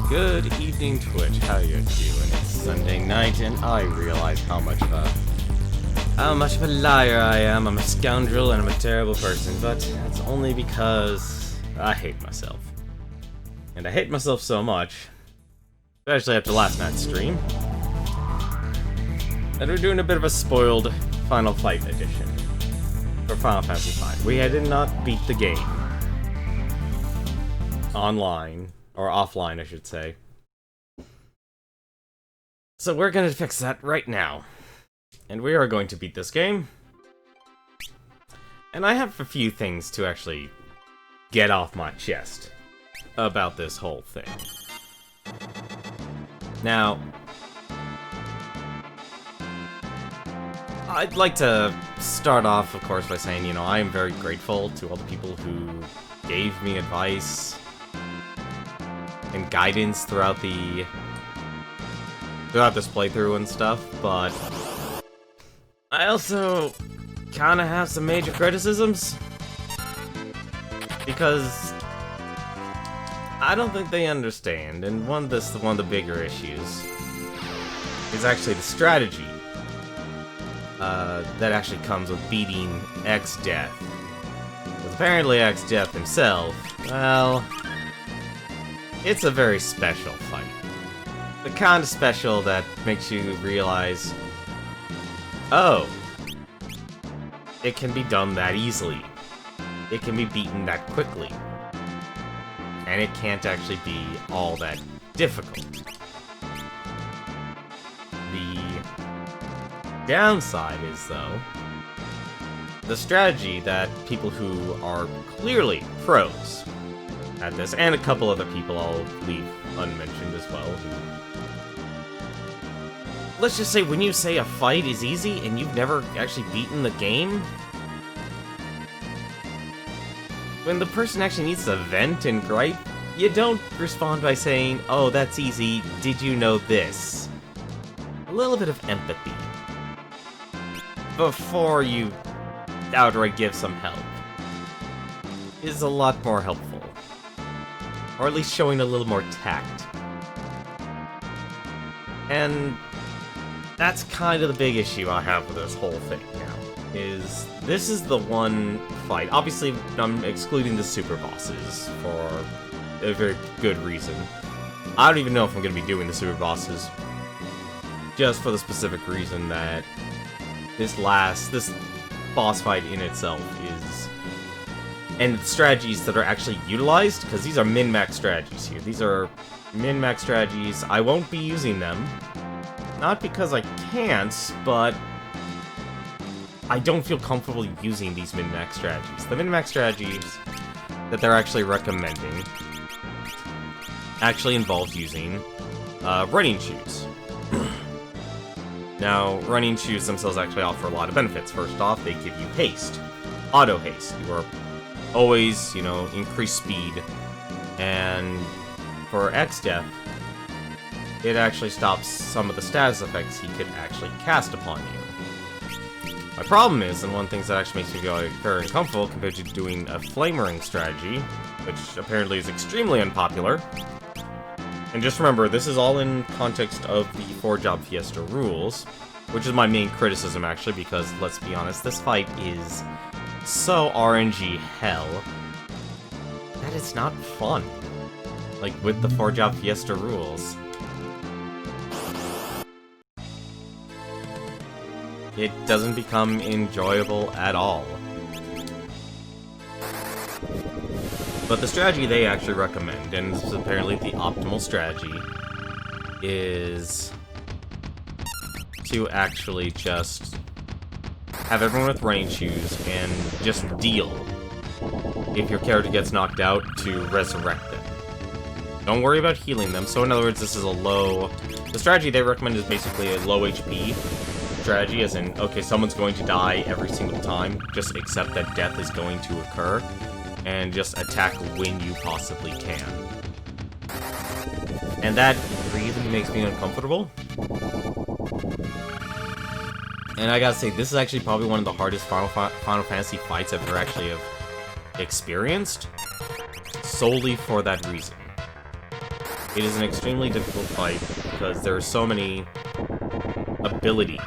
Good evening, Twitch. How you doing? It's Sunday night, and I realize how much of a liar I am. I'm a scoundrel, and I'm a terrible person, but it's only because I hate myself. And I hate myself so much, especially after last night's stream, that we're doing a bit of a spoiled Final Fight edition for Final Fantasy V. We did not beat the game online. Or offline, I should say. So we're gonna fix that right now. And we are going to beat this game. And I have a few things to actually get off my chest about this whole thing. Now, I'd like to start off, of course, by saying, you know, I am very grateful to all the people who gave me advice and guidance throughout this playthrough and stuff, but I also kind of have some major criticisms because I don't think they understand, and one of the bigger issues is actually the strategy that actually comes with beating X-Death. Because apparently X-Death himself, well, it's a very special fight. The kind of special that makes you realize, oh, it can be done that easily. It can be beaten that quickly. And it can't actually be all that difficult. The downside is, though, the strategy that people who are clearly pros at this, and a couple other people I'll leave unmentioned as well, let's just say when you say a fight is easy and you've never actually beaten the game, when the person actually needs to vent and gripe, you don't respond by saying, oh, that's easy, did you know this? A little bit of empathy before you outright give some help is a lot more helpful. Or at least showing a little more tact. And that's kind of the big issue I have with this whole thing now. Is this is the one fight. Obviously, I'm excluding the super bosses for a very good reason. I don't even know if I'm going to be doing the super bosses. Just for the specific reason that this boss fight in itself is... And the strategies that are actually utilized, because these are min-max strategies here. These are min-max strategies. I won't be using them. Not because I can't, but I don't feel comfortable using these min-max strategies. The min-max strategies that they're actually recommending actually involve using running shoes. Now, running shoes themselves actually offer a lot of benefits. First off, they give you haste. Auto haste. You are always, you know, increased speed. And for X-Death, it actually stops some of the status effects he could actually cast upon you. My problem is, and one of the things that actually makes me feel very uncomfortable compared to doing a flame ring strategy, which apparently is extremely unpopular. And just remember, this is all in context of the 4-job Fiesta rules, which is my main criticism actually, because let's be honest, this fight is so RNG hell that it's not fun. Like, with the 4-job Fiesta rules. It doesn't become enjoyable at all. But the strategy they actually recommend, and this is apparently the optimal strategy, is to actually just have everyone with running shoes and just deal if your character gets knocked out to resurrect them. Don't worry about healing them. So in other words, this is a low... The strategy they recommend is basically a low HP strategy, as in, okay, someone's going to die every single time, just accept that death is going to occur, and just attack when you possibly can. And that really makes me uncomfortable. And I gotta say, this is actually probably one of the hardest Final Fantasy fights I've ever actually have experienced, solely for that reason. It is an extremely difficult fight because there are so many abilities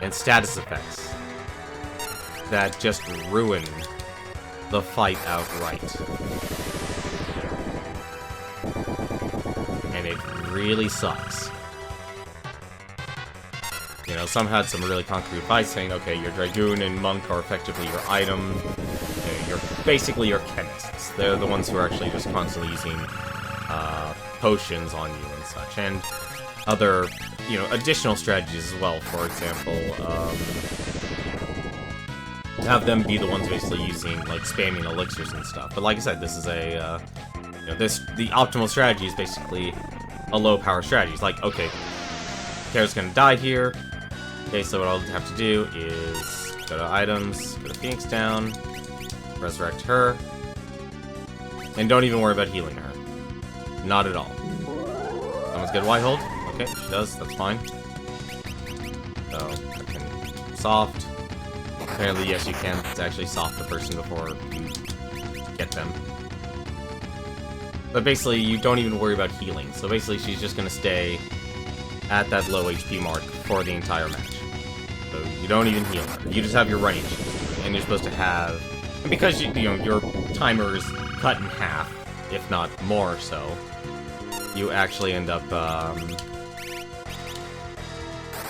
and status effects that just ruin the fight outright. And it really sucks. You know, some had some really concrete advice saying, okay, your Dragoon and Monk are effectively your item. You're basically your chemists. They're the ones who are actually just constantly using potions on you and such. And other, you know, additional strategies as well. For example, have them be the ones basically using, like, spamming elixirs and stuff. But like I said, this is a, you know, the optimal strategy is basically a low-power strategy. It's like, okay, character's gonna die here. Okay, so what I'll have to do is go to items, go to Phoenix Down, resurrect her, and don't even worry about healing her. Not at all. Someone's got white hold. Okay, she does. That's fine. So, I can soft. Apparently, yes, you can. It's actually soft a person before you get them. But basically, you don't even worry about healing. So basically, she's just going to stay at that low HP mark for the entire match. So you don't even heal her. You just have your running shoes. And you're supposed to have... And because, you know, your timer is cut in half, if not more so, you actually end up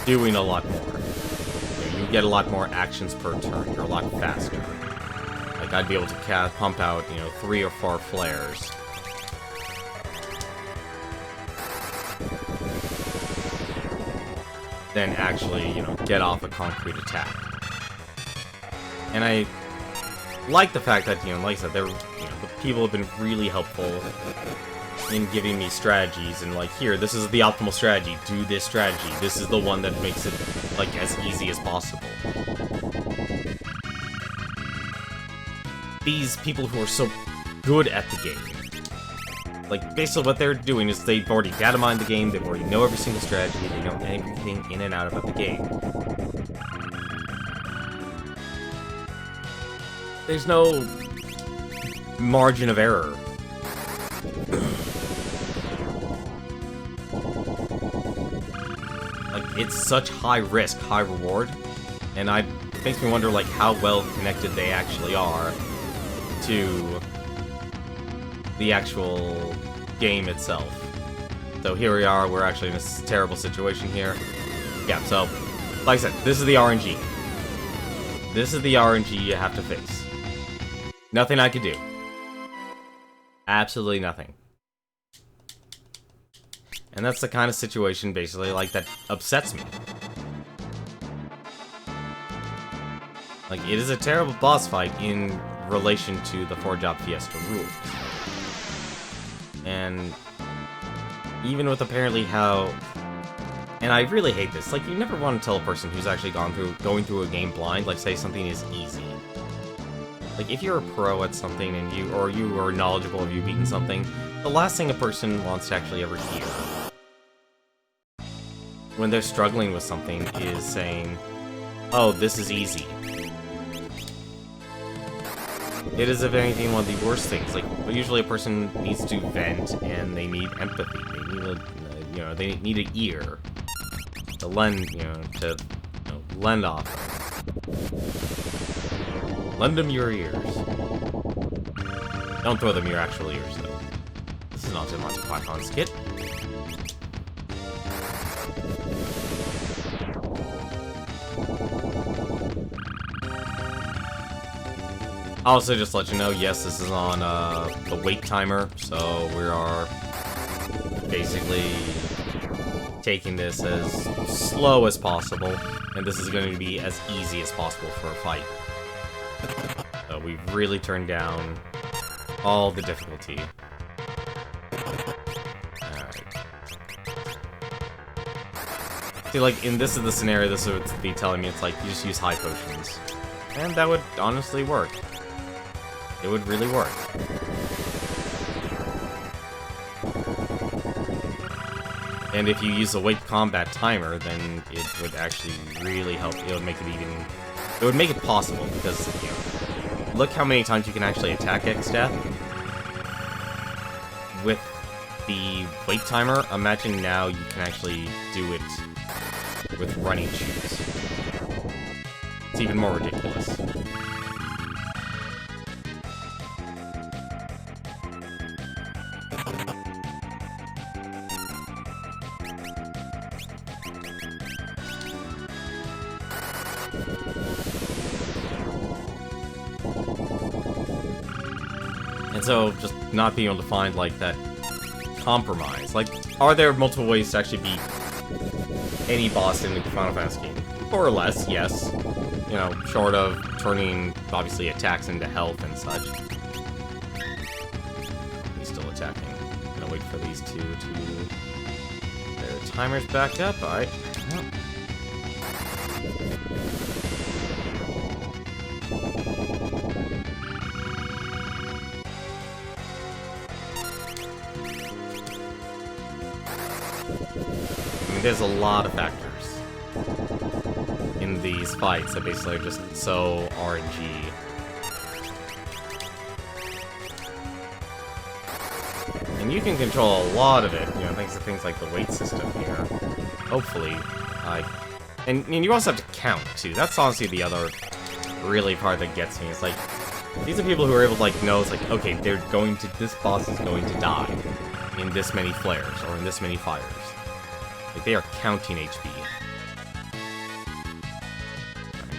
doing a lot more. You get a lot more actions per turn. You're a lot faster. Like, I'd be able to pump out, you know, 3 or 4 flares. Then actually, you know, get off a concrete attack. And I like the fact that, you know, like I said, the people have been really helpful in giving me strategies, and like, here, this is the optimal strategy, do this strategy, this is the one that makes it, like, as easy as possible. These people who are so good at the game, like, basically what they're doing is they've already data mined the game, they already know every single strategy, they know everything in and out about the game. There's no margin of error. Like, it's such high risk, high reward, and it makes me wonder, like, how well connected they actually are to the actual game itself. So here we are, we're actually in a terrible situation here. Yeah, so, like I said, this is the RNG. This is the RNG you have to face. Nothing I could do. Absolutely nothing. And that's the kind of situation, basically, like, that upsets me. Like, it is a terrible boss fight in relation to the 4-job Fiesta rules. And even with apparently how... And I really hate this. Like, you never want to tell a person who's actually going through a game blind, like, say something is easy. Like, if you're a pro at something and you are knowledgeable of you beating something, the last thing a person wants to actually ever hear when they're struggling with something is saying, oh, this is easy. It is, if anything, one of the worst things. Like, usually a person needs to vent and they need empathy. They need an ear to lend, lend off. Lend them your ears. Don't throw them your actual ears, though. This is not so much a Python skit. Also, just to let you know, yes, this is on the wait timer, so we are basically taking this as slow as possible, and this is going to be as easy as possible for a fight. So we've really turned down all the difficulty. Alright. See, like, this is the scenario, this would be telling me it's like, you just use high potions. And that would honestly work. It would really work. And if you use a wait combat timer, then it would actually really help. It would make it even... It would make it possible, because, you know, look how many times you can actually attack X-Death. With the wait timer, imagine now you can actually do it with running shoes. It's even more ridiculous. And so, just not being able to find, like, that compromise. Like, are there multiple ways to actually beat any boss in the Final Fantasy game? More or less, yes. You know, short of turning, obviously, attacks into health and such. He's still attacking. I'm gonna wait for these two to... Their timer's back up, alright. Yep. There's a lot of factors in these fights that basically are just so RNG. And you can control a lot of it, you know, thanks to things like the weight system here. Hopefully. And you also have to count, too. That's honestly the other really part that gets me. It's like, these are people who are able to, like, know, it's like, okay, they're going to, this boss is going to die in this many flares, or in this many fires. Like, they are counting HP.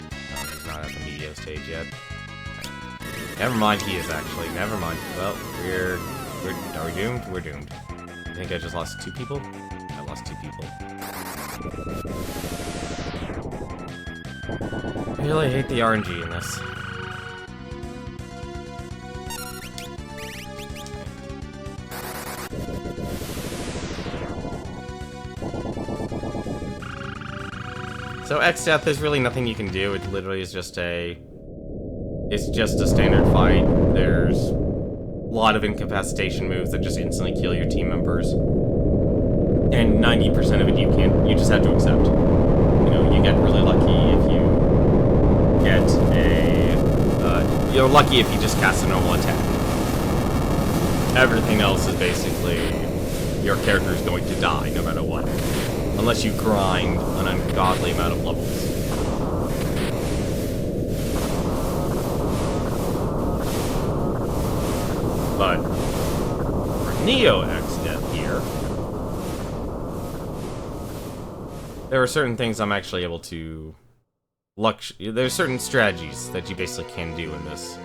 No, he's not at the medio stage yet. Never mind, he is actually. Never mind. Well, are we doomed? We're doomed. I think I just lost 2 people? I lost 2 people. I really hate the RNG in this. So X-Death, there's really nothing you can do. It literally is just a... It's just a standard fight. There's a lot of incapacitation moves that just instantly kill your team members. And 90% of it you just have to accept. You know, you get really lucky if you get a... you're lucky if you just cast a normal attack. Everything else is basically... Your character is going to die, no matter what. Unless you grind an ungodly amount of levels. But for Neo X-Death here, there are certain things I'm actually able to... There's certain strategies that you basically can do in this.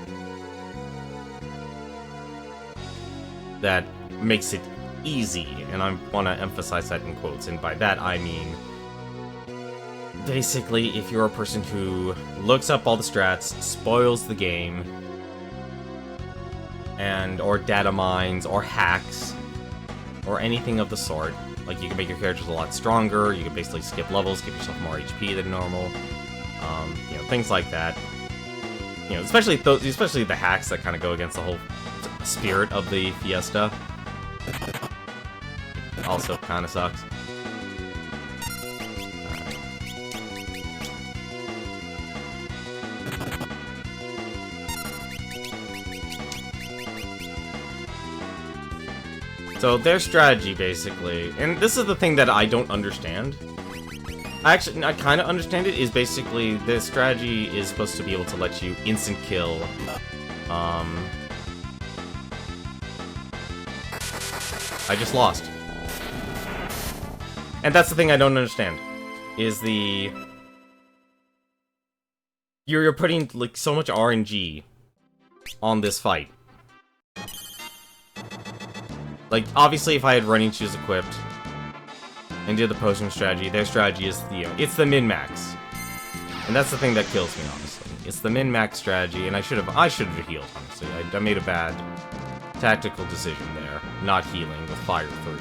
That makes it easy, and I want to emphasize that in quotes, and by that I mean basically if you're a person who looks up all the strats, spoils the game, or data mines, or hacks, or anything of the sort. Like, you can make your characters a lot stronger, you can basically skip levels, give yourself more HP than normal, you know, things like that. You know, especially the hacks that kind of go against the whole spirit of the Fiesta. Also kind of sucks. So their strategy, basically, and this is the thing that I don't understand. I kind of understand it, is basically the strategy is supposed to be able to let you instant kill I just lost. And that's the thing I don't understand. Is the... You're putting, like, so much RNG on this fight. Like, obviously if I had running shoes equipped and did the potion strategy, their strategy is, you know, it's the min-max. And that's the thing that kills me, honestly. It's the min-max strategy, and I should have healed, honestly. I made a bad tactical decision there, not healing with Fire 3.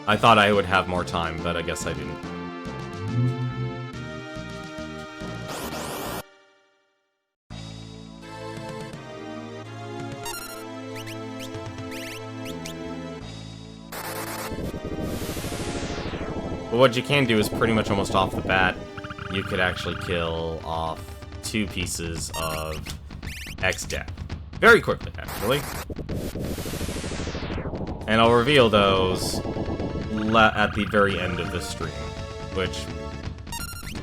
I thought I would have more time, but I guess I didn't. But what you can do is pretty much almost off the bat, you could actually kill off 2 pieces of X-Death. Very quickly, actually. And I'll reveal those at the very end of this stream, which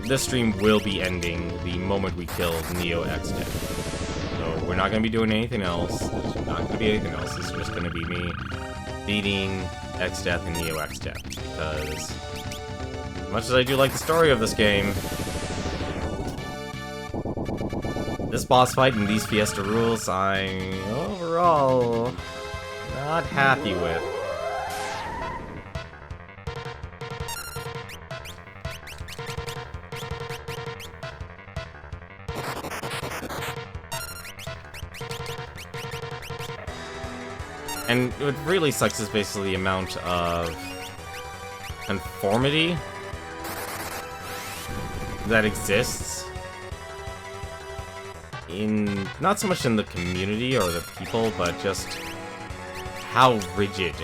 this stream will be ending the moment we kill Neo X-Death. So we're not going to be doing anything else. There's not going to be anything else. It's just going to be me beating X-Death and Neo X-Death, because as much as I do like the story of this game, this boss fight and these Fiesta rules, I'm overall not happy with. And what really sucks is basically the amount of conformity that exists in, not so much in the community or the people, but just how rigid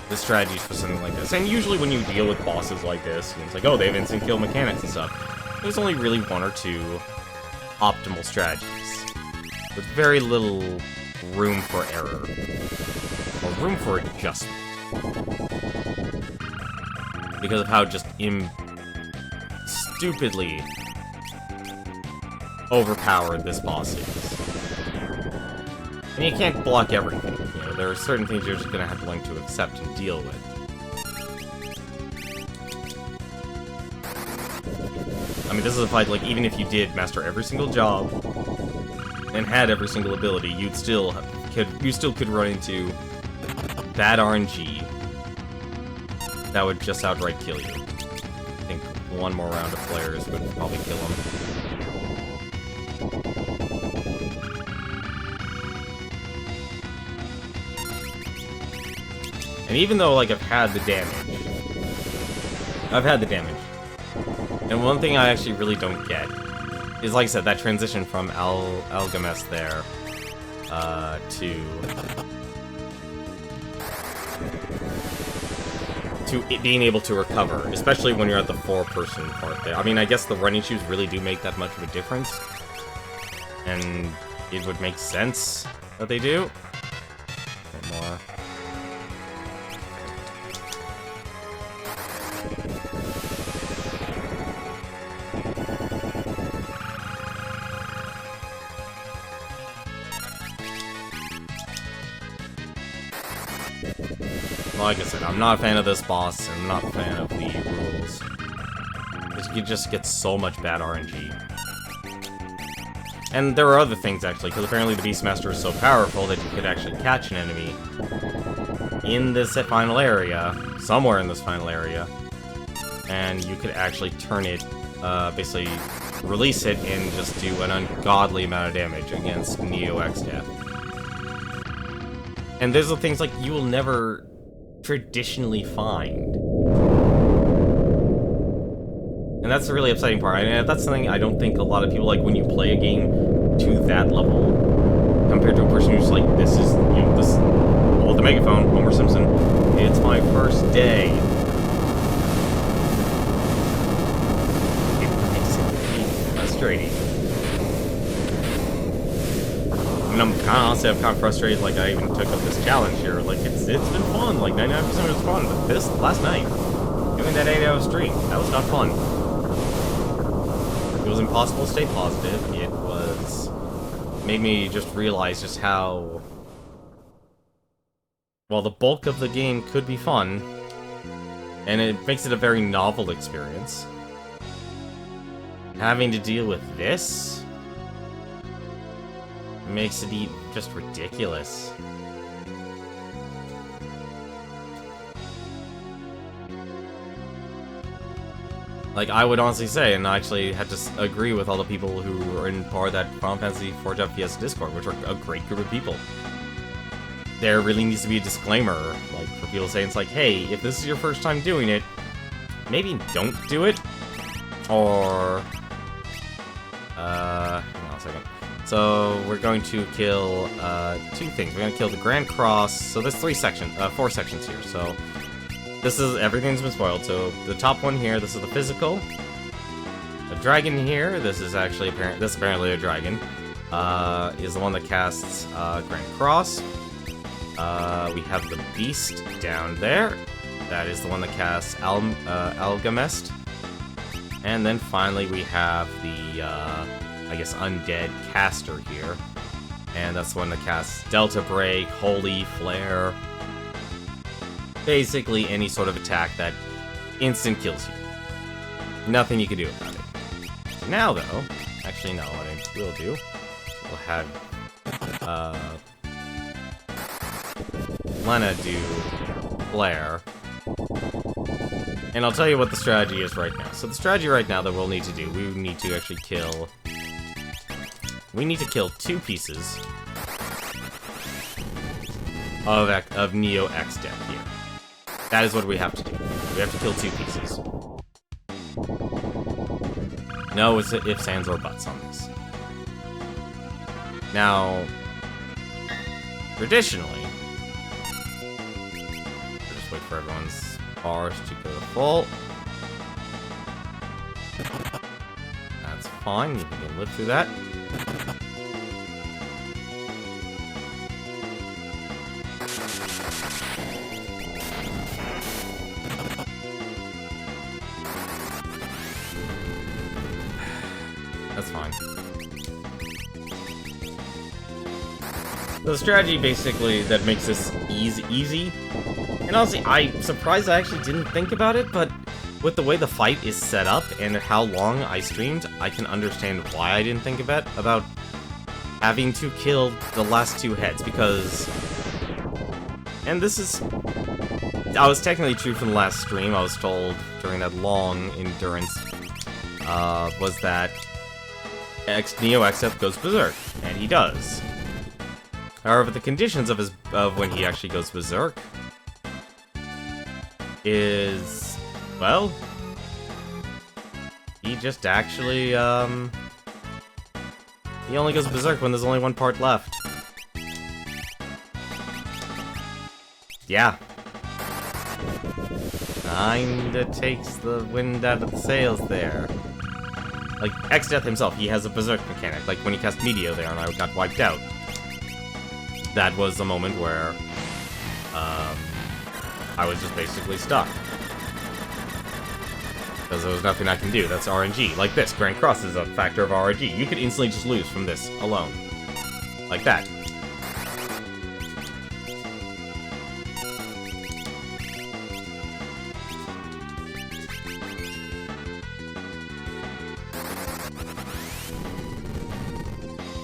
the strategies for something like this. And usually when you deal with bosses like this, it's like, oh, they have instant kill mechanics and stuff. There's only really 1 or 2 optimal strategies, with very little room for error, or room for adjustment, because of how just stupidly overpowered this boss is. And you can't block everything, you know, there are certain things you're just gonna have to learn to accept and deal with. I mean, this is a fight, like, even if you did master every single job and had every single ability, you still could run into bad RNG that would just outright kill you. I think 1 more round of flares would probably kill him. And even though, like, I've had the damage. And one thing I actually really don't get is, like I said, that transition from Alchemist there to it being able to recover, especially when you're at the 4-person part there. I mean, I guess the running shoes really do make that much of a difference, and it would make sense that they do. A bit more. Like I said, I'm not a fan of this boss, and I'm not a fan of the rules. Because you just get so much bad RNG. And there are other things, actually, because apparently the Beastmaster is so powerful that you could actually catch an enemy in this final area, somewhere in this final area, and you could actually turn it, basically release it and just do an ungodly amount of damage against Neo X-Death. And there's the things like you will never traditionally find. And that's the really upsetting part. And that's something I don't think a lot of people like when you play a game to that level, compared to a person who's like, this is, you know, this, hold the megaphone, Homer Simpson, it's my first day. It makes it really frustrating. And I'm honestly, I'm kind of frustrated, like, I even took up this challenge here. Like, it's been fun, like, 99% of it was fun, but this, last night, doing that 8-hour stream, that was not fun. It was impossible to stay positive. It was, made me just realize just how while the bulk of the game could be fun, and it makes it a very novel experience, having to deal with this makes it just ridiculous. Like, I would honestly say, and I actually had to agree with all the people who are in part of that Final Fantasy IV Fiesta Discord, which are a great group of people. There really needs to be a disclaimer, like, for people saying, it's like, hey, if this is your first time doing it, maybe don't do it. Or, hang on a second. So, we're going to kill, two things. We're going to kill the Grand Cross. So, there's four sections here. So, this is, everything's been spoiled. So, the top one here, this is the physical. A dragon here, this is actually, apparently a dragon, is the one that casts, Grand Cross. We have the beast down there. That is the one that casts Algamest. And then finally we have the, I guess, undead caster here. And that's the one that casts Delta Break, Holy Flare. Basically any sort of attack that instant kills you. Nothing you can do about it. Now though, actually no, what I will do, we'll have, Lena do Flare. And I'll tell you what the strategy is right now. So the strategy right now that we'll need to do, we need to actually kill... We need to kill 2 pieces of Neo X deck here. That is what we have to do. We have to kill 2 pieces. No ifs, ands, or buts on this. Now, traditionally, just wait for everyone's bars to go to full. That's fine, you can live through that. That's fine. The strategy basically that makes this easy, and honestly, I'm surprised I actually didn't think about it, but with the way the fight is set up and how long I streamed, I can understand why I didn't think about having to kill the last 2 heads, because... And this is... I was technically true from the last stream, I was told during that long endurance, was that Neo XF goes berserk, and he does. However, the conditions of when he actually goes berserk is, well, he just actually, he only goes berserk when there's only 1 part left. Yeah. Kinda takes the wind out of the sails there. Like, X-Death himself, he has a berserk mechanic, like when he cast Meteor there and I got wiped out. That was the moment where, I was just basically stuck. Because there was nothing I can do, that's RNG. Like this, Grand Cross is a factor of RNG. You could instantly just lose from this alone. Like that.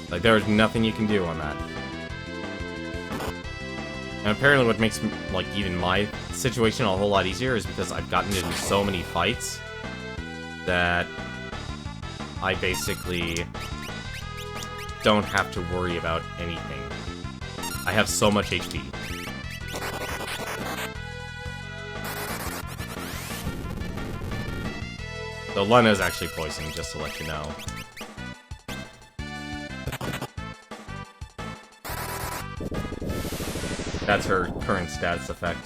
Like, there is nothing you can do on that. And apparently what makes, like, even my situation a whole lot easier is because I've gotten into so many fights that I basically don't have to worry about anything. I have so much HP. So Lena is actually poisoned, just to let you know. That's her current status effect.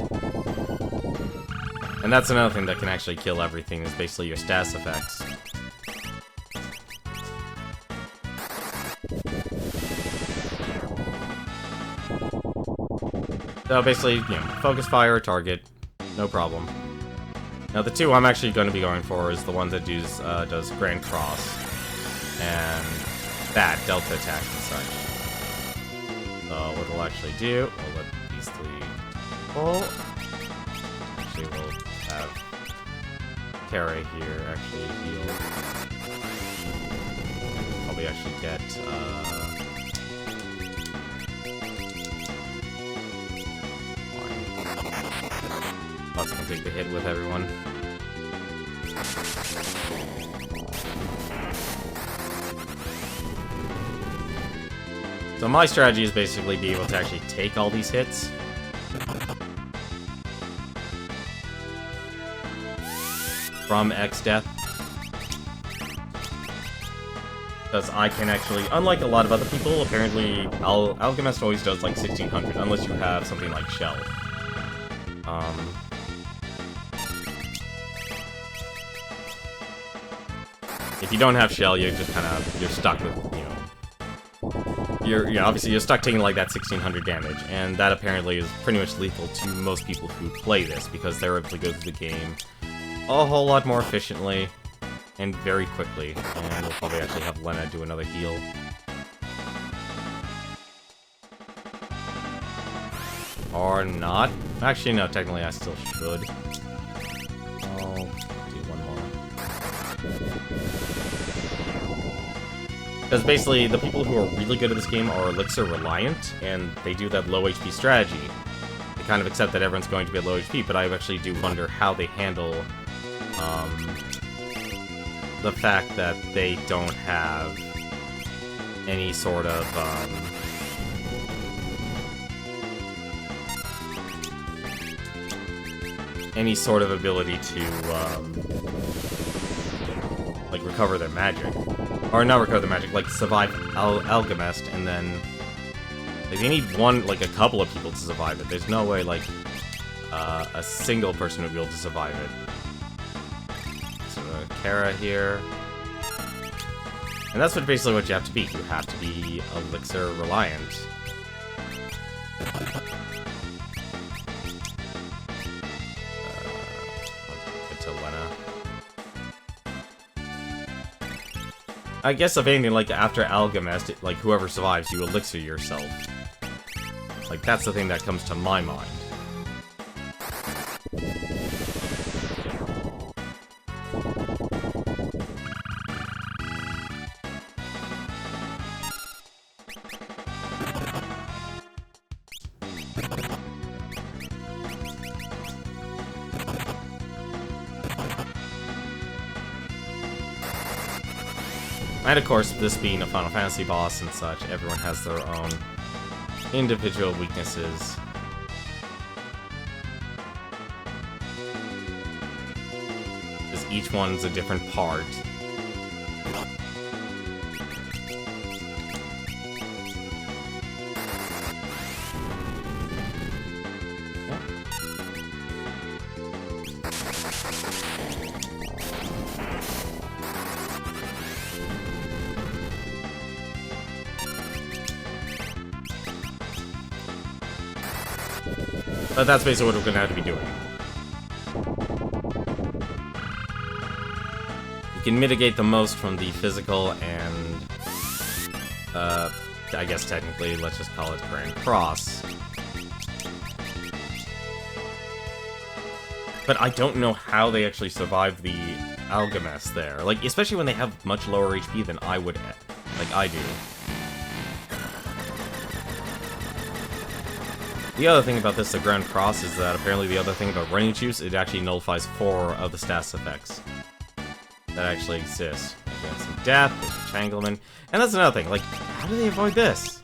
And that's another thing that can actually kill everything, is basically your status effects. So basically, you know, focus fire, target, no problem. Now the 2 I'm actually going to be going for is the one that does Grand Cross, and that, Delta attack and such. So what we'll actually do, we'll let these 3 Oh. Actually, we'll have Kara here actually heal. Probably actually get, But's gonna take the hit with everyone. So my strategy is basically be able to actually take all these hits. From X Death. Because I can actually, unlike a lot of other people, apparently Alchemist always does like 1600, unless you have something like Shell. If you don't have Shell, you're just you're stuck with, you know, obviously you're stuck taking like that 1600 damage, and that apparently is pretty much lethal to most people who play this, because they're able to go through the game a whole lot more efficiently and very quickly. And we'll probably actually have Lena do another heal. Or not. Actually, no, technically I still should. I'll do one more. Because basically, the people who are really good at this game are elixir reliant, and they do that low HP strategy. They kind of accept that everyone's going to be at low HP, but I actually do wonder how they handle the fact that they don't have any sort of ability to like recover their magic, or not recover their magic, like survive Alchemist, and then like, they need a couple of people to survive it. There's no way like a single person would be able to survive it. Kara here. And that's basically what you have to be. You have to be elixir reliant. Get to Lena. I guess if anything, like after Alchemist, like whoever survives, you elixir yourself. Like that's the thing that comes to my mind. And of course, this being a Final Fantasy boss and such, everyone has their own individual weaknesses. Because each one's a different part. But that's basically what we're gonna have to be doing. You can mitigate the most from the physical and, I guess technically, let's just call it Grand Cross. But I don't know how they actually survive the Alchemist there. Like, especially when they have much lower HP than I would, like I do. The other thing about this, the Grand Cross, is that apparently the other thing about running juice, it actually nullifies 4 of the status effects that actually exist. There's some death, there's entanglement, and that's another thing, like, how do they avoid this?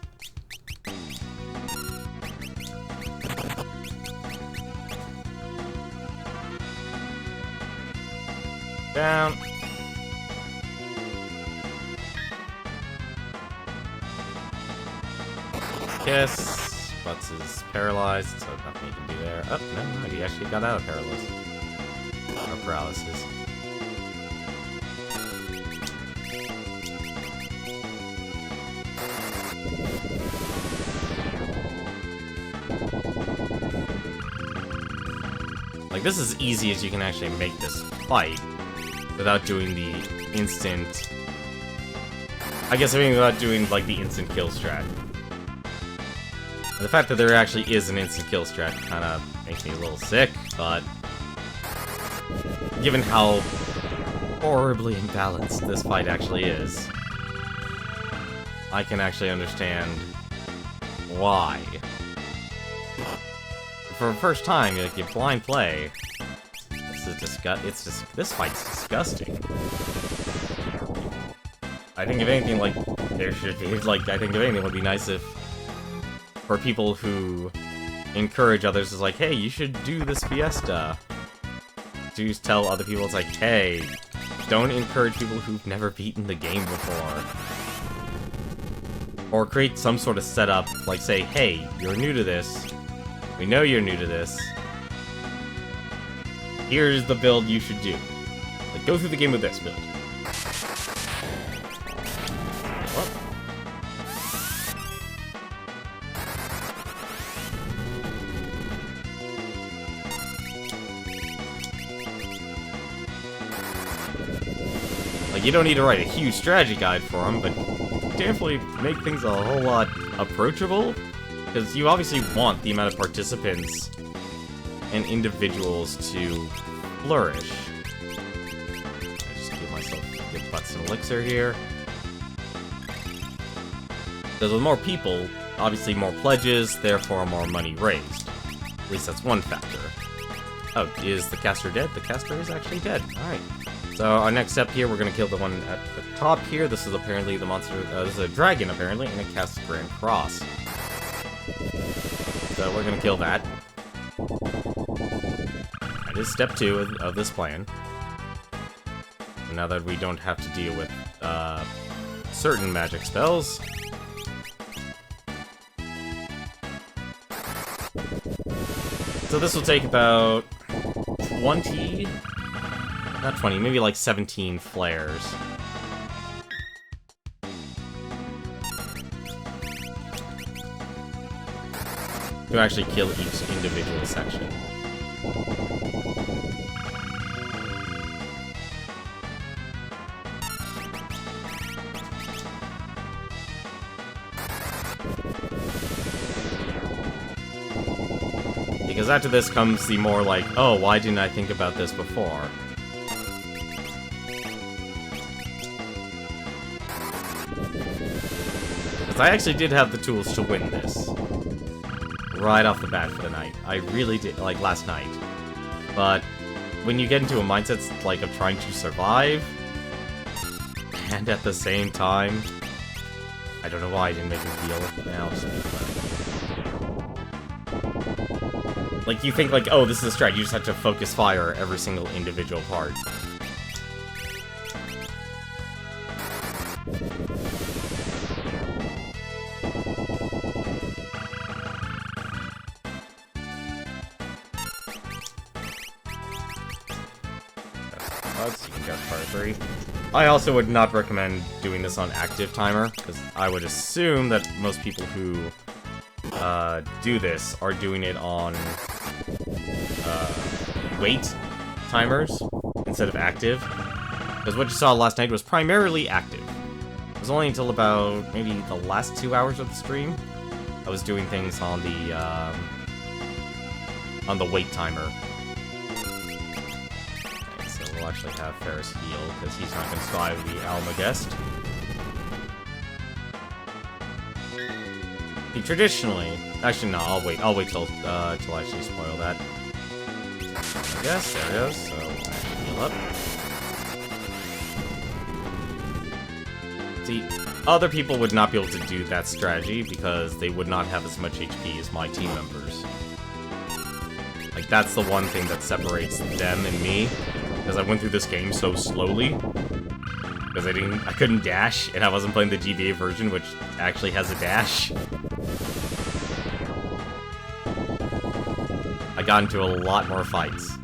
Down. Kiss. Butts is paralyzed, so nothing you can do there. Oh, no, he actually got out of paralysis. Or paralysis. Like, this is as easy as you can actually make this fight without doing the instant... I guess I mean without doing, like, the instant kill strat. The fact that there actually is an instant kill strat kind of makes me a little sick, but given how horribly imbalanced this fight actually is, I can actually understand why. For the first time, like, you blind play. This fight's disgusting. I think if anything, like, there should be, like, I think if anything, it would be nice if, for people who encourage others, is like, hey, you should do this Fiesta. To tell other people, it's like, hey, don't encourage people who've never beaten the game before. Or create some sort of setup, like say, hey, you're new to this. We know you're new to this. Here's the build you should do. Like, go through the game with this build. Like, you don't need to write a huge strategy guide for them, but definitely make things a whole lot approachable. Because you obviously want the amount of participants and individuals to flourish. I just give myself good butts and elixir here. Because with more people, obviously more pledges, therefore more money raised. At least that's one factor. Oh, is the caster dead? The caster is actually dead. Alright. So our next step here, we're going to kill the one at the top here. This is apparently the monster, this is a dragon apparently, and it casts Grand Cross. So we're going to kill that. That is step 2 of this plan. So now that we don't have to deal with certain magic spells. So this will take about 20... Not 20, maybe like 17 flares. To actually kill each individual section. Because after this comes the more like, oh, why didn't I think about this before? I actually did have the tools to win this. Right off the bat for the night. I really did, like last night. But when you get into a mindset like of trying to survive, and at the same time, I don't know why I didn't make him heal. Now, like you think like, oh, this is a strat, you just have to focus fire every single individual part. I also would not recommend doing this on active timer, because I would assume that most people who do this are doing it on wait timers instead of active. Because what you saw last night was primarily active. It was only until about maybe the last 2 hours of the stream I was doing things on the wait timer. We'll actually have Ferris heal, because he's not going to survive the Almagest. He traditionally... Actually, no, I'll wait till I actually spoil that. Yes, there it goes, so heal up. See, other people would not be able to do that strategy, because they would not have as much HP as my team members. Like, that's the one thing that separates them and me. Because I went through this game so slowly. Because I couldn't dash, and I wasn't playing the GBA version, which actually has a dash. I got into a lot more fights.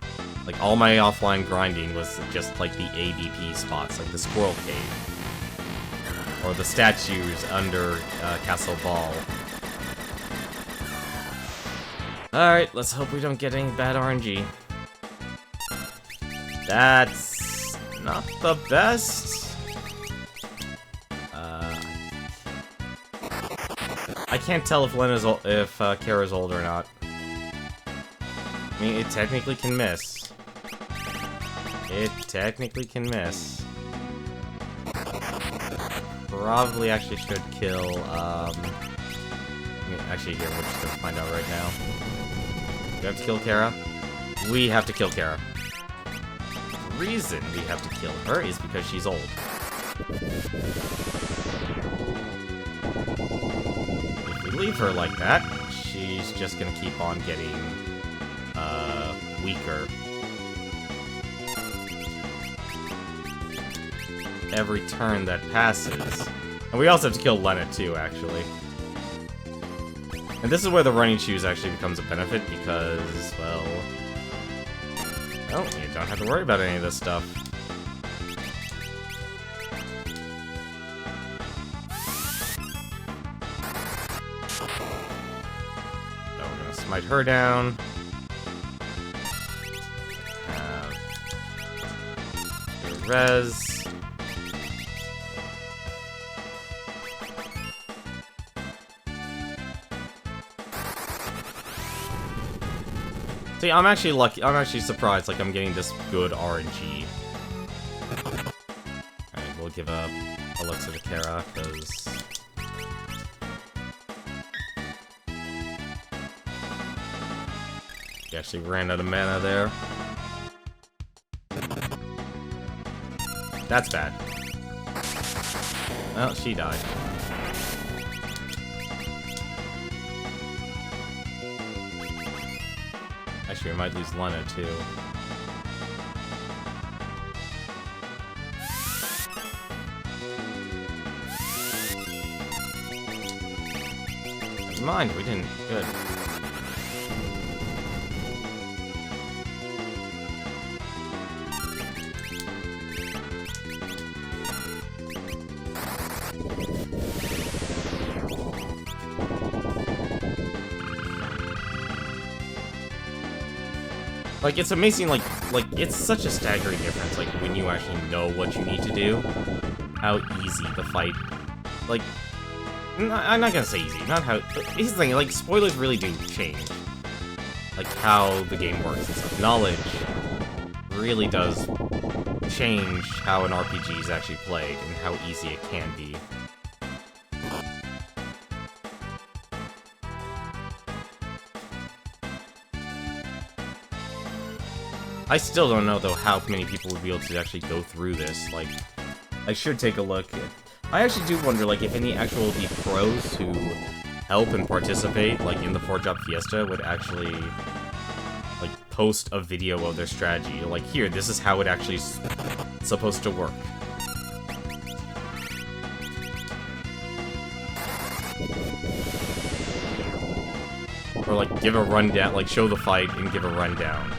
Like, all my offline grinding was just, like, the ABP spots, like the Squirrel Cave. Or the statues under Castle Ball. Alright, let's hope we don't get any bad RNG. That's not the best. I can't tell if Kara's old or not. I mean, it technically can miss. It technically can miss. Probably actually should kill, actually, here, we're just gonna find out right now. We have to kill Kara? We have to kill Kara. The reason we have to kill her is because she's old. If we leave her like that, she's just gonna keep on getting, weaker. Every turn that passes. And we also have to kill Lena too, actually. And this is where the running shoes actually becomes a benefit because, well, you don't have to worry about any of this stuff. So we're gonna smite her down. Res. See, I'm actually lucky. I'm actually surprised, like, I'm getting this good RNG. Alright, we'll give a elixir to Kara, because... He actually ran out of mana there. That's bad. Well, she died. Actually, we might lose Lena, too. Never mind, we didn't. Good. Like, it's amazing, like, it's such a staggering difference, like, when you actually know what you need to do, how easy the fight, like, I'm not gonna say easy, not how, here's the thing, like, spoilers really do change, like, how the game works and stuff. Knowledge really does change how an RPG is actually played, and how easy it can be. I still don't know, though, how many people would be able to actually go through this. Like, I should take a look. I actually do wonder, like, if any actual pros who help and participate, like, in the 4-Drop Fiesta would actually, like, post a video of their strategy. Like, here, this is how it actually is supposed to work. Or, like, give a rundown, like, show the fight and give a rundown.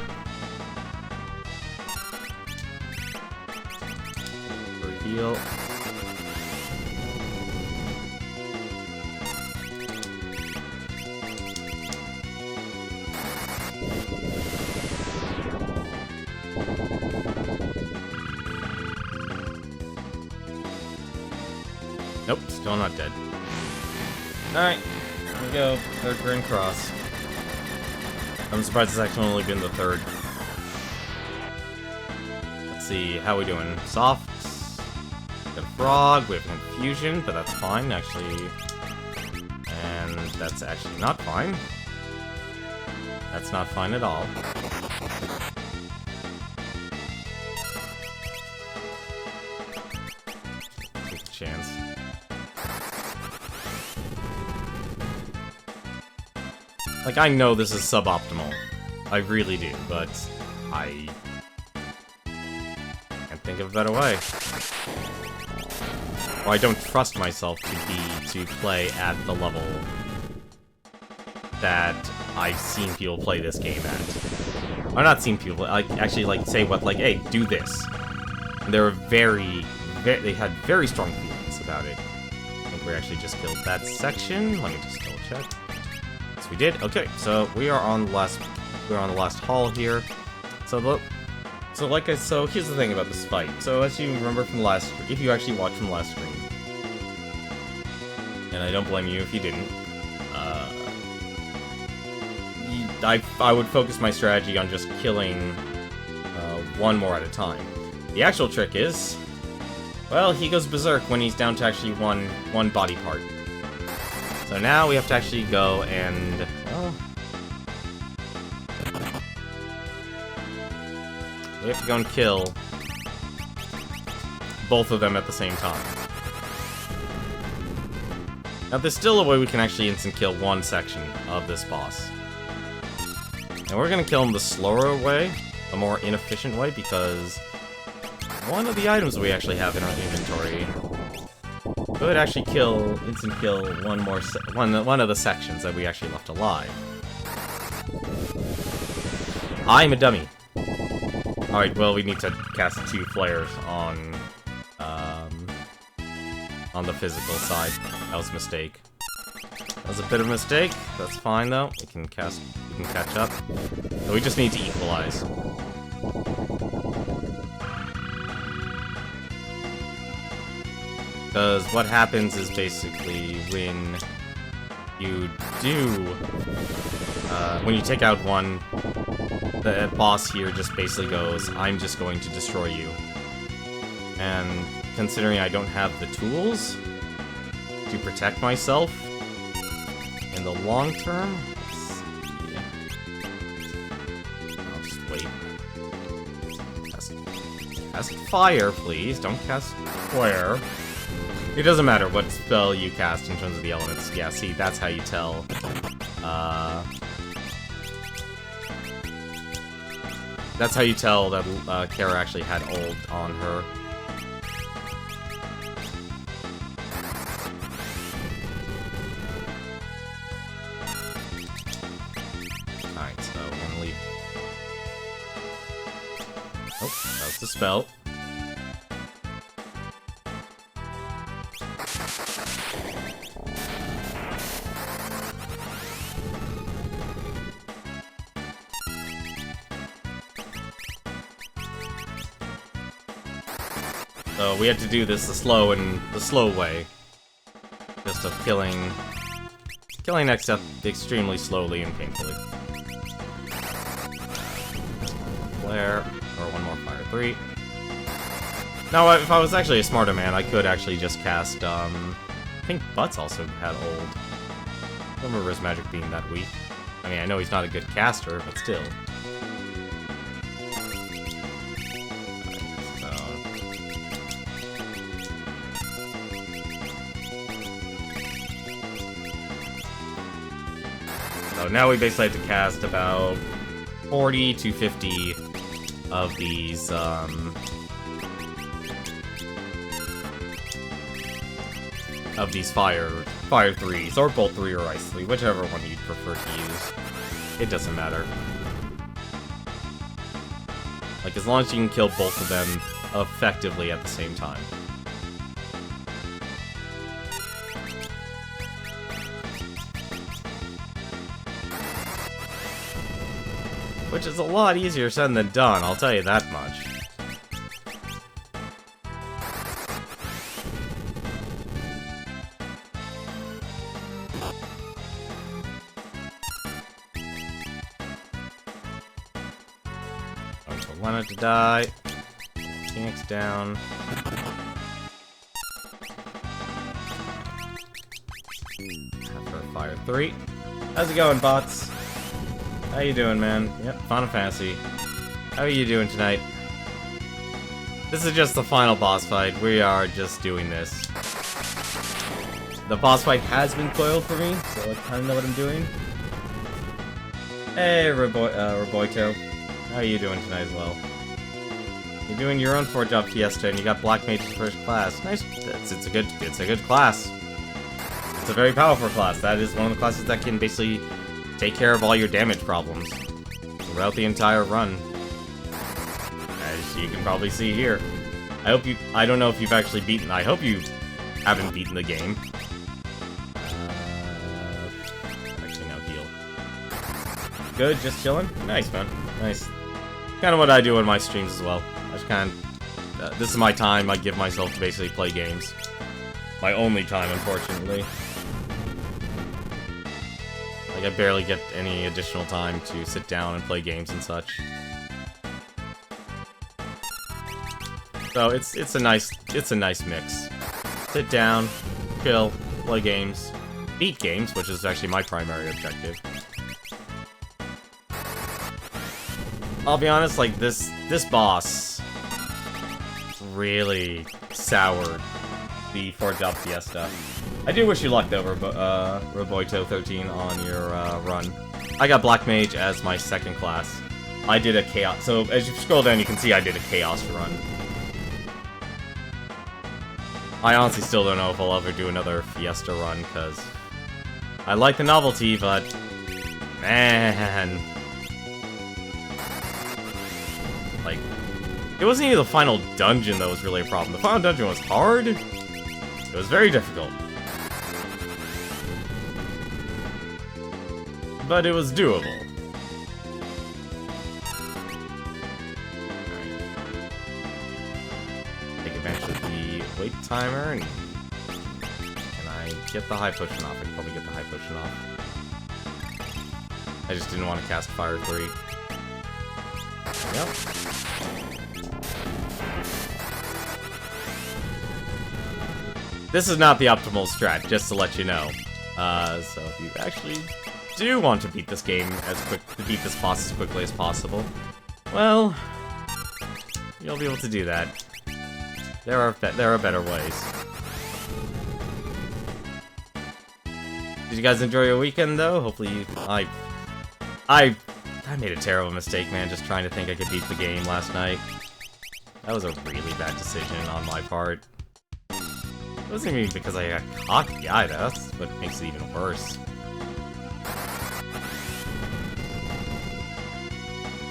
Heal. Nope, still not dead. Alright, here we go. Third Grand Cross. I'm surprised it's actually only been the third. Let's see, how we doing? Soft. Got a frog, we have confusion, but that's fine, actually. And that's actually not fine. That's not fine at all. Take a chance. Like, I know this is suboptimal. I really do, but I can't think of a better way. Or I don't trust myself to play at the level that I've seen people play this game at. Or not seen people, like, actually, like, say what, like, hey, do this. And they were they had very strong feelings about it. I think we actually just killed that section. Let me just double check. Yes, we did. Okay, so we are on the last hall here. So here's the thing about this fight. So as you remember from the if you actually watched from the last stream, and I don't blame you if you didn't, I would focus my strategy on just killing one more at a time. The actual trick is, well, he goes berserk when he's down to actually one body part. So now we have to actually go and, well, we have to go and kill both of them at the same time. Now, there's still a way we can actually instant kill one section of this boss. And we're gonna kill him the slower way, the more inefficient way, because one of the items we actually have in our inventory could actually instant kill one of the sections that we actually left alive. I'm a dummy. Alright, well, we need to cast 2 flares on the physical side. That was a mistake. That was a bit of a mistake. That's fine, though. We can catch up. So we just need to equalize. Because what happens is basically when you take out one, the boss here just basically goes, I'm just going to destroy you. And considering I don't have the tools to protect myself in the long term, I'll just wait. Cast fire, please. Don't cast flare. It doesn't matter what spell you cast in terms of the elements. Yeah, see, that's how you tell. That's how you tell that Kara actually had ult on her. Alright, so we're gonna leave. Oh, that was the spell. So we have to do this the slow way. Just of killing next up extremely slowly and painfully. Flare, or one more fire, 3. Now, if I was actually a smarter man, I could actually just cast, I think Butts also had ult. I don't remember his magic being that weak. I mean, I know he's not a good caster, but still. So now we basically have to cast about 40 to 50 of these, fire 3s, or bolt 3 or ice 3, whichever one you prefer to use. It doesn't matter. Like, as long as you can kill both of them effectively at the same time. Which is a lot easier said than done, I'll tell you that much. Okay, wanted to die. Phoenix down. After fire 3. How's it going, bots? How you doing, man? Yep, Final Fantasy. How are you doing tonight? This is just the final boss fight. We are just doing this. The boss fight has been coiled for me, so I kind of know what I'm doing. Hey, Roboito. How are you doing tonight as well? You're doing your own 4-job Fiesta, and you got Black Mage's first class. Nice. It's a good class. It's a very powerful class. That is one of the classes that can basically take care of all your damage problems throughout the entire run. As you can probably see here. I don't know if you've actually beaten, I hope you haven't beaten the game. Actually, no, heal. Good, just chilling? Nice, man. Nice. Kind of what I do in my streams as well. I just kind of, this is my time I give myself to basically play games. My only time, unfortunately. Like, I barely get any additional time to sit down and play games and such. So it's a nice mix. Sit down, chill, play games, beat games, which is actually my primary objective. I'll be honest, like this boss really soured the 4th Fiesta. I do wish you luck though, Roboito13 on your run. I got Black Mage as my second class. I did a Chaos, so as you scroll down you can see I did a Chaos run. I honestly still don't know if I'll ever do another Fiesta run, because I like the novelty, but man, like, it wasn't even the final dungeon that was really a problem. The final dungeon was hard. It was very difficult. But it was doable. Take advantage of the wait timer, and can I get the high potion off? I can probably get the high potion off. I just didn't want to cast Fire 3. Yep. This is not the optimal strat, just to let you know. So if you actually do want to beat this beat this boss as quickly as possible, well, you'll be able to do that. There are better ways. Did you guys enjoy your weekend though? Hopefully you, I made a terrible mistake, man, just trying to think I could beat the game last night. That was a really bad decision on my part. It wasn't even because I got cocky either, that's what makes it even worse.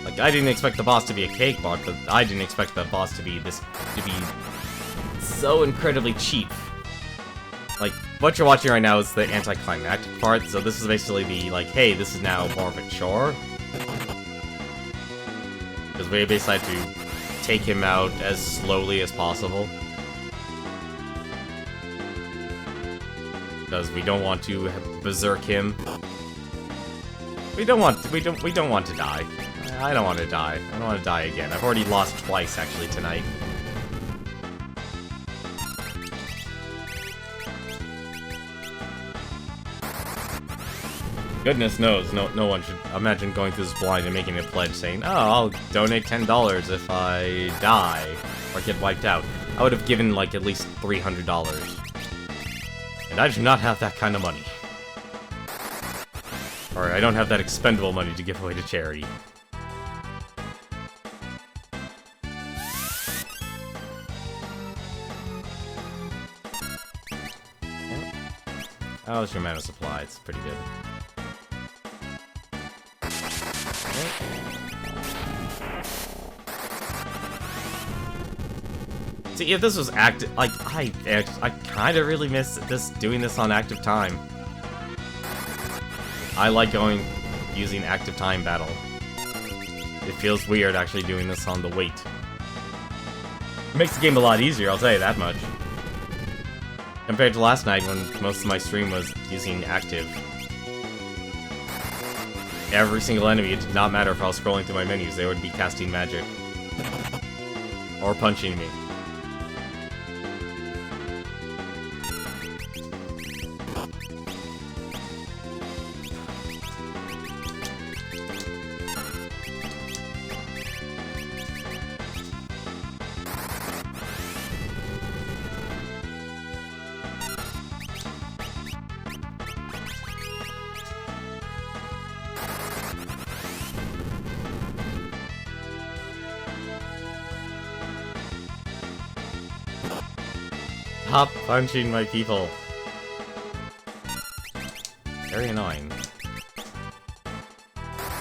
Like, I didn't expect the boss to be a cakewalk, but I didn't expect the boss to be so incredibly cheap. Like, what you're watching right now is the anticlimactic part, so this is basically the, like, hey, this is now more of a chore. Because we basically had to take him out as slowly as possible. Because we don't want to berserk him. We don't want to die. I don't want to die. I don't want to die again. I've already lost twice, actually, tonight. Goodness knows, no one should imagine going through this blind and making a pledge saying, oh, I'll donate $10 if I die or get wiped out. I would have given, like, at least $300. And I do not have that kind of money. Or I don't have that expendable money to give away to charity. How's your mana supply? It's pretty good. See, if this was active, like, I kind of really miss doing this on active time. I like using active time battle. It feels weird actually doing this on the wait. It makes the game a lot easier, I'll tell you that much. Compared to last night when most of my stream was using active. Every single enemy, it did not matter if I was scrolling through my menus, they would be casting magic. Or punching me. Stop punching my people. Very annoying.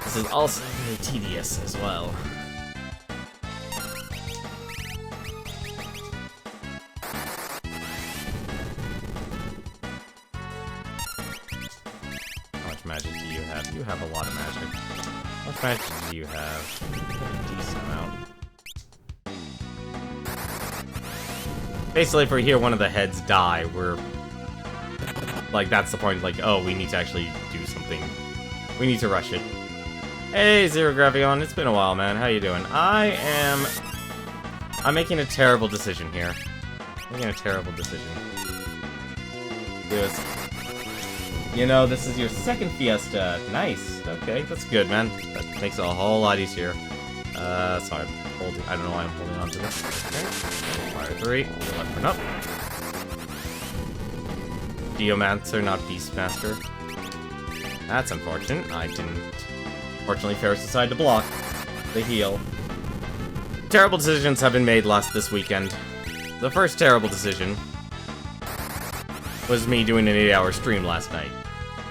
This is also very tedious as well. How much magic do you have? You have a lot of magic. How much magic do you have? A decent amount. Basically, if we hear one of the heads die, we're... like, that's the point, like, oh, we need to actually do something We need to rush it. Hey, Zero Gravion, it's been a while, man. How you doing? I'm making a terrible decision here. Making a terrible decision. This. You know, this is your second Fiesta. Nice. Okay, that's good, man. That makes it a whole lot easier. Sorry, I'm holding. I don't know why I'm holding on to this. Okay. Fire 3. Left and up. Geomancer, not Beastmaster. That's unfortunate. I didn't. Fortunately, Ferris decided to block the heal. Terrible decisions have been made this weekend. The first terrible decision was me doing an 8-hour stream last night.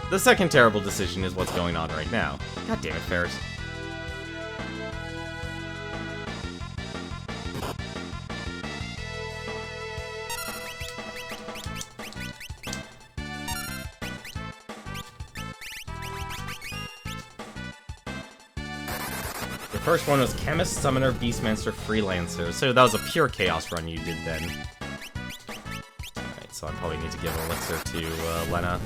The second terrible decision is what's going on right now. God damn it, Ferris. The first one was Chemist, Summoner, Beastmaster, Freelancer. So that was a pure Chaos run you did then. Alright, so I probably need to give an Elixir to Lena.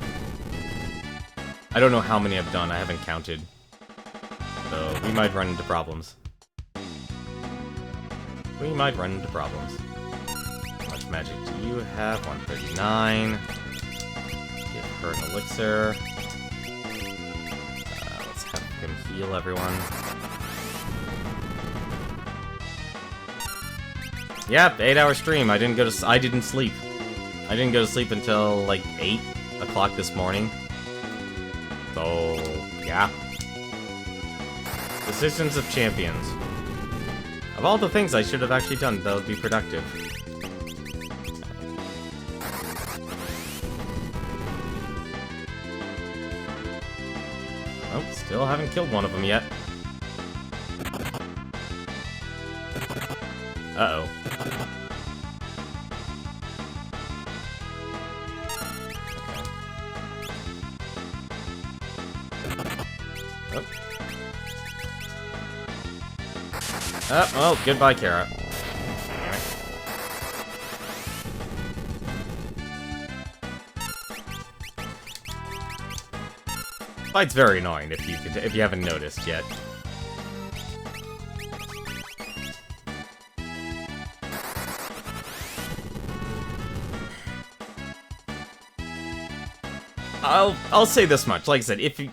I don't know how many I've done, I haven't counted. So we might run into problems. We might run into problems. How much magic do you have? 139. Give her an Elixir. Let's have him heal everyone. Yep, 8-hour stream. I didn't sleep. I didn't go to sleep until like 8 o'clock this morning. So, yeah. Decisions of champions. Of all the things I should have actually done that would be productive. Oh, still haven't killed one of them yet. Uh-oh. Oh, well, goodbye, Kara. Damn it. Fight's very annoying if you haven't noticed yet. I'll say this much. Like I said, if you...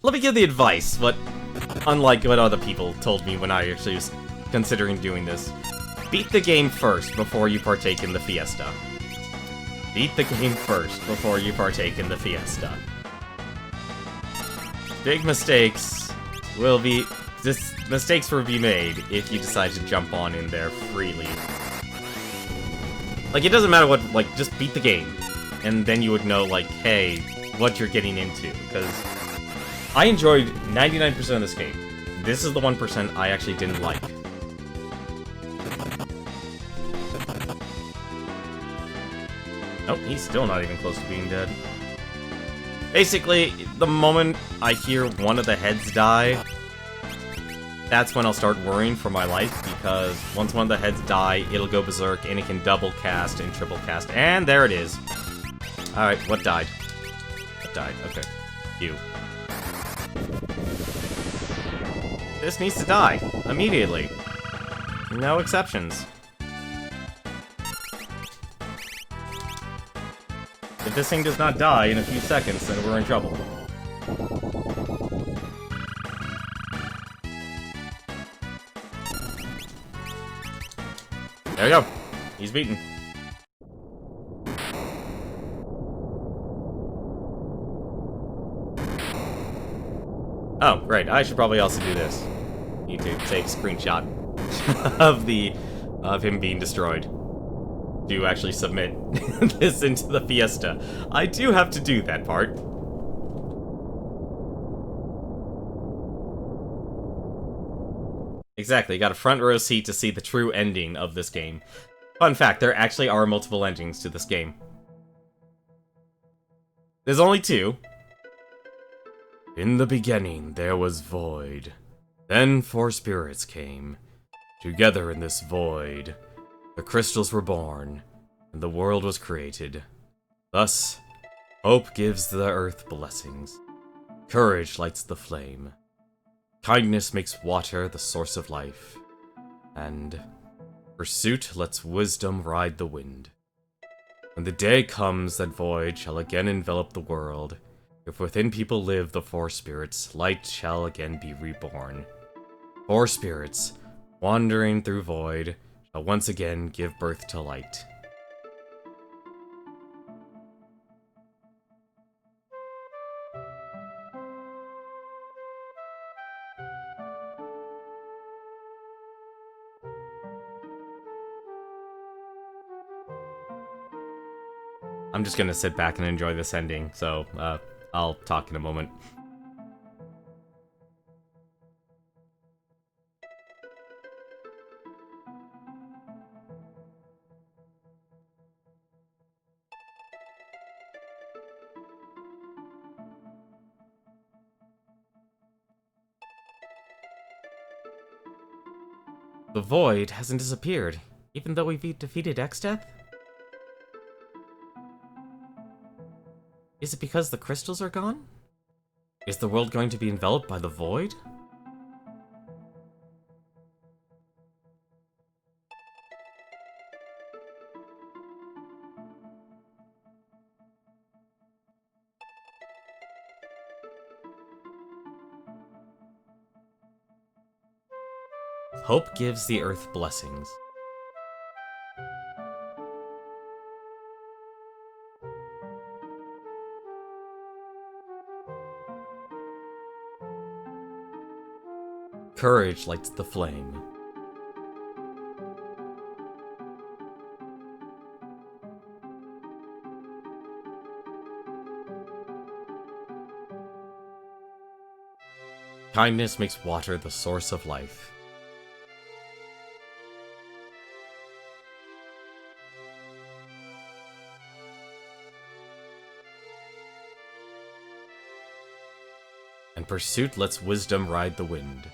Let me give the advice, but unlike what other people told me when I actually was considering doing this. Beat the game first before you partake in the Fiesta. Beat the game first before you partake in the Fiesta. Big mistakes will be... mistakes will be made if you decide to jump on in there freely. Like, it doesn't matter what... Like, just beat the game. And then you would know, like, hey, what you're getting into. Because I enjoyed 99% of this game. This is the 1% I actually didn't like. Nope, he's still not even close to being dead. Basically, the moment I hear one of the heads die, that's when I'll start worrying for my life, because once one of the heads die, it'll go berserk, and it can double cast and triple cast, and there it is. Alright, what died? What died? Okay. You. This needs to die. Immediately. No exceptions. If this thing does not die in a few seconds, then we're in trouble. There we go. He's beaten. Oh, right. I should probably also do this. Need to take a screenshot of him being destroyed. To actually submit this into the Fiesta. I do have to do that part. Exactly, got a front row seat to see the true ending of this game. Fun fact, there actually are multiple endings to this game. There's only two. In the beginning, there was void. Then 4 spirits came. Together in this void, the crystals were born, and the world was created. Thus, Hope gives the earth blessings. Courage lights the flame. Kindness makes water the source of life. And pursuit lets wisdom ride the wind. When the day comes that void shall again envelop the world, if within people live the four spirits, light shall again be reborn. Four spirits, wandering through void, shall once again give birth to light. I'm just gonna sit back and enjoy this ending, so I'll talk in a moment. The void hasn't disappeared, even though we've defeated X-Death? Is it because the crystals are gone? Is the world going to be enveloped by the void? Hope gives the earth blessings. Courage lights the flame. Kindness makes water the source of life. And pursuit lets wisdom ride the wind.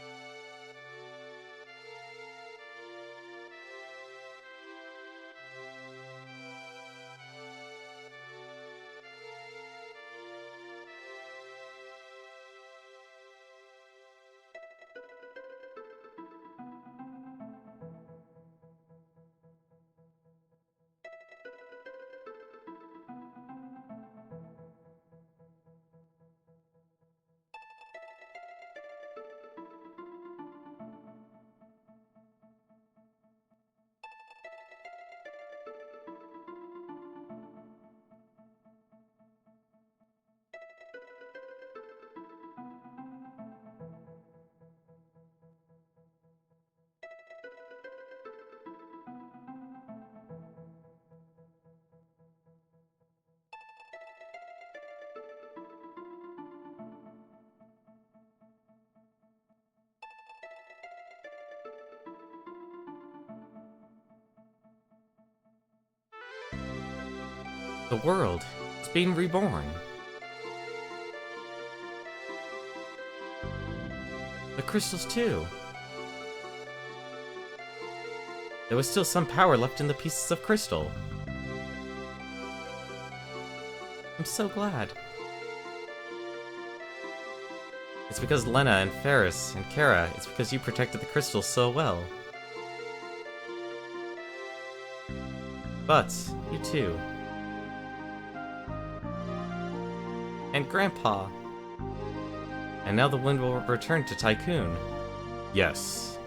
The world is being reborn. The crystals too. There was still some power left in the pieces of crystal. I'm so glad. It's because Lena and Ferris and Kara, it's because you protected the crystals so well. But, you too. And Grandpa. And now the wind will return to Tycoon. Yes.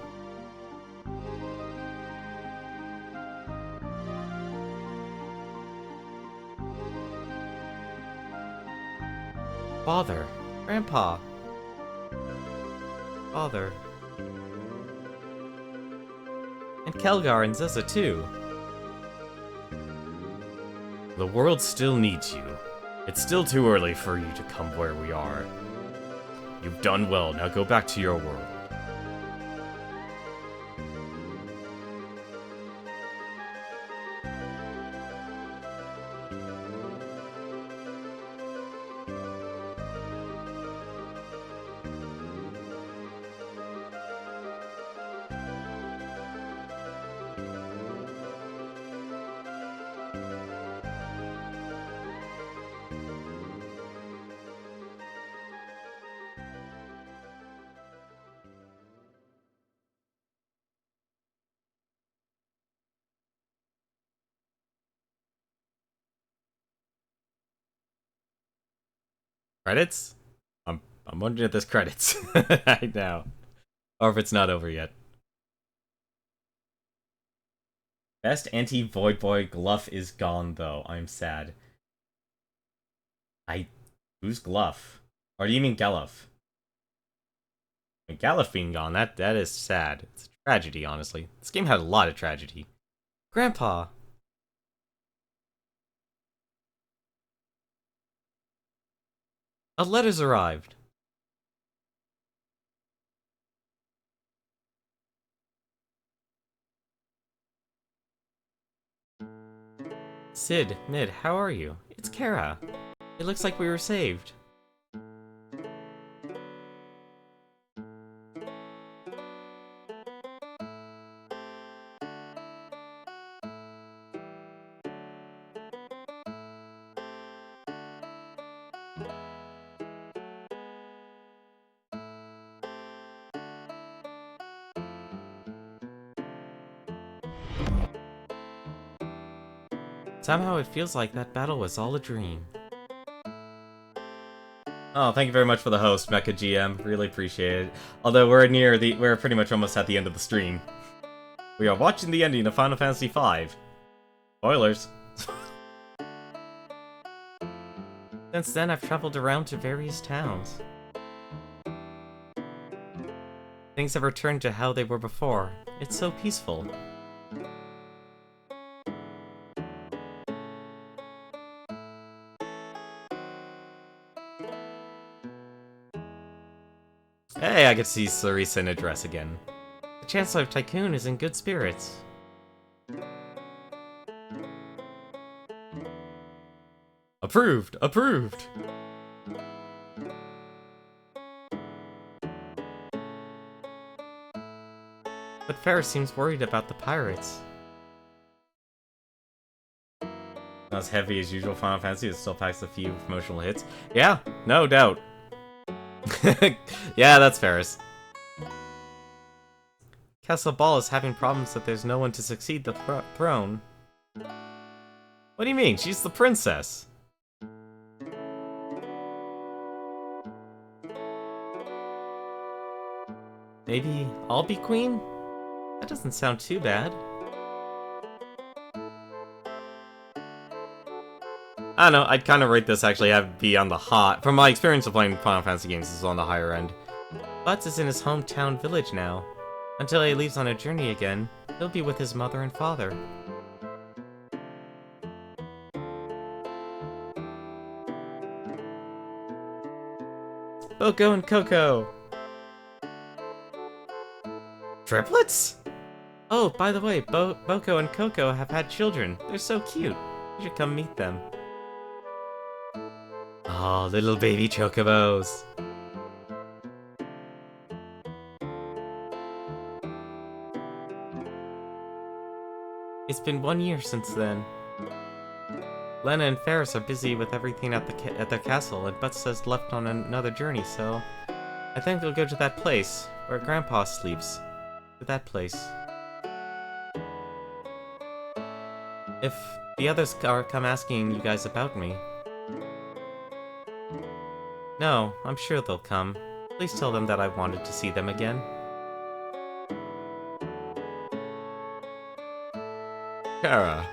Father. Grandpa. Father. And Kelgar and Zessa too. The world still needs you. It's still too early for you to come where we are. You've done well, now go back to your world. Credits? I'm wondering if there's credits right now. Or if it's not over yet. Best anti-Void Boy Gluff is gone, though. I'm sad. Who's Gluff? Or do you mean Geluff? Geluff being gone, that is sad. It's a tragedy, honestly. This game had a lot of tragedy. Grandpa! A letter's arrived. Sid, Mid, how are you? It's Kara. It looks like we were saved. Somehow it feels like that battle was all a dream. Oh, thank you very much for the host, Mecha GM. Really appreciate it. Although we're pretty much almost at the end of the stream. We are watching the ending of Final Fantasy V. Spoilers. Since then, I've traveled around to various towns. Things have returned to how they were before. It's so peaceful. Hey, I get to see Clarissa in a dress again. The Chancellor of Tycoon is in good spirits. Approved! Approved! But Ferris seems worried about the pirates. Not as heavy as usual Final Fantasy, it still packs a few emotional hits. Yeah, no doubt. Yeah, that's Ferris. Castle Ball is having problems that there's no one to succeed the throne. What do you mean? She's the princess. Maybe I'll be queen? That doesn't sound too bad. I don't know, I'd kind of rate this actually be on the hot. From my experience of playing Final Fantasy games, this is on the higher end. Butts is in his hometown village now. Until he leaves on a journey again, he'll be with his mother and father. Boko and Coco! Triplets? Oh, by the way, Boko and Coco have had children. They're so cute. You should come meet them. Oh, little baby chocobos. It's been 1 year since then. Lena and Ferris are busy with everything at their castle, and Butts has left on another journey, so I think we'll go to that place where Grandpa sleeps. To that place. If the others come asking you guys about me. No, I'm sure they'll come. Please tell them that I wanted to see them again. Kara,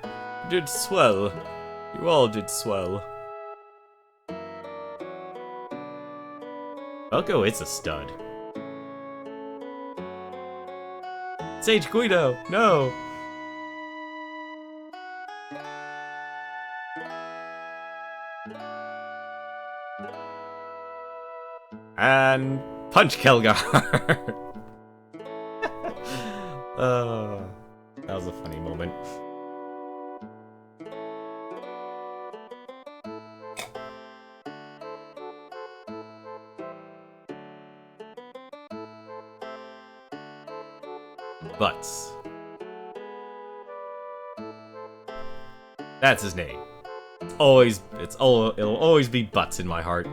you did swell. You all did swell. Boko is a stud. Sage Guido, no! And punch Kelgar! That was a funny moment. Butts. That's his name. It'll always be Butts in my heart.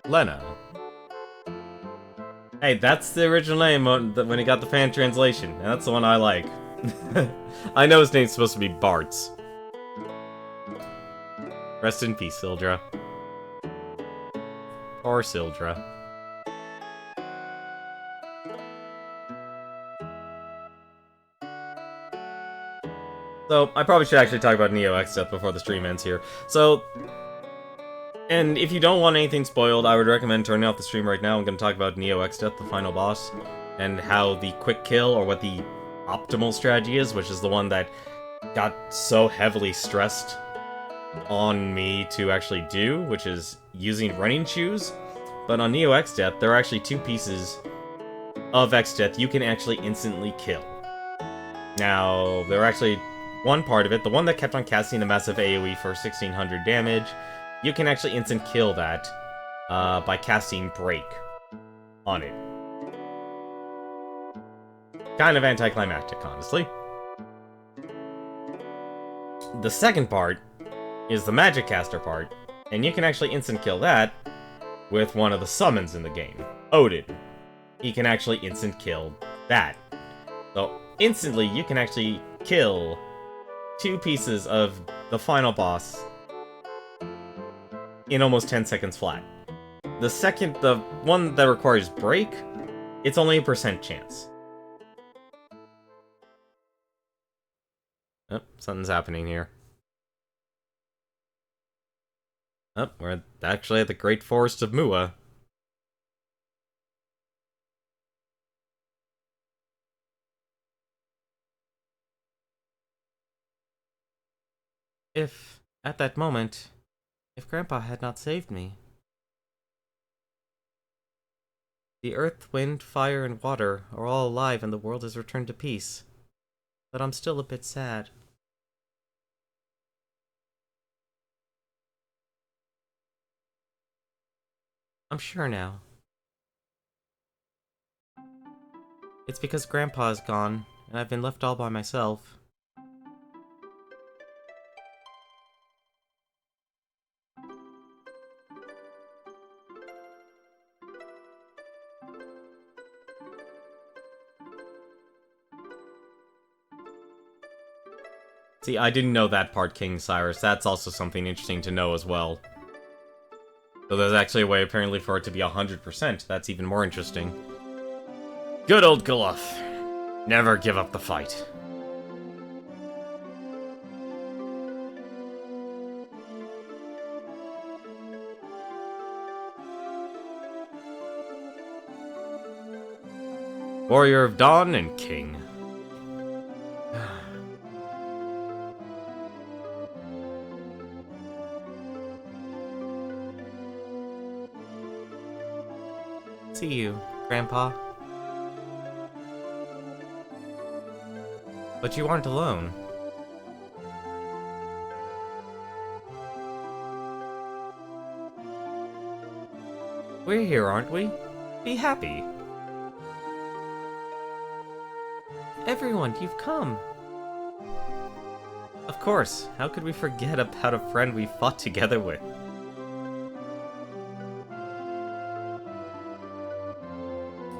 Lena. Hey, that's the original name when he got the fan translation, and that's the one I like. I know his name's supposed to be Bart's. Rest in peace, Sildra. Or Sildra. So, I probably should actually talk about Neo X-Death before the stream ends here. So, and if you don't want anything spoiled, I would recommend turning off the stream right now. I'm going to talk about Neo X-Death, the final boss, and how the quick kill, or what the optimal strategy is, which is the one that got so heavily stressed on me to actually do, which is using running shoes. But on Neo X-Death, there are actually two pieces of X-Death you can actually instantly kill. Now, there are actually one part of it, the one that kept on casting a massive AoE for 1600 damage, you can actually instant kill that by casting Break on it. Kind of anticlimactic, honestly. The second part is the Magic Caster part, and you can actually instant kill that with one of the summons in the game, Odin. He can actually instant kill that. So, instantly, you can actually kill two pieces of the final boss in almost 10 seconds flat. The one that requires Break, it's only a % chance. Oh, something's happening here. Oh, we're actually at the Great Forest of Mua. If, at that moment, if Grandpa had not saved me. The earth, wind, fire, and water are all alive and the world has returned to peace. But I'm still a bit sad. I'm sure now. It's because Grandpa is gone, and I've been left all by myself. See, I didn't know that part, King Cyrus. That's also something interesting to know as well. So there's actually a way, apparently, for it to be 100%. That's even more interesting. Good old Guluf. Never give up the fight. Warrior of Dawn and King. See you, Grandpa. But you aren't alone. We're here, aren't we? Be happy. Everyone, you've come. Of course, how could we forget about a friend we fought together with?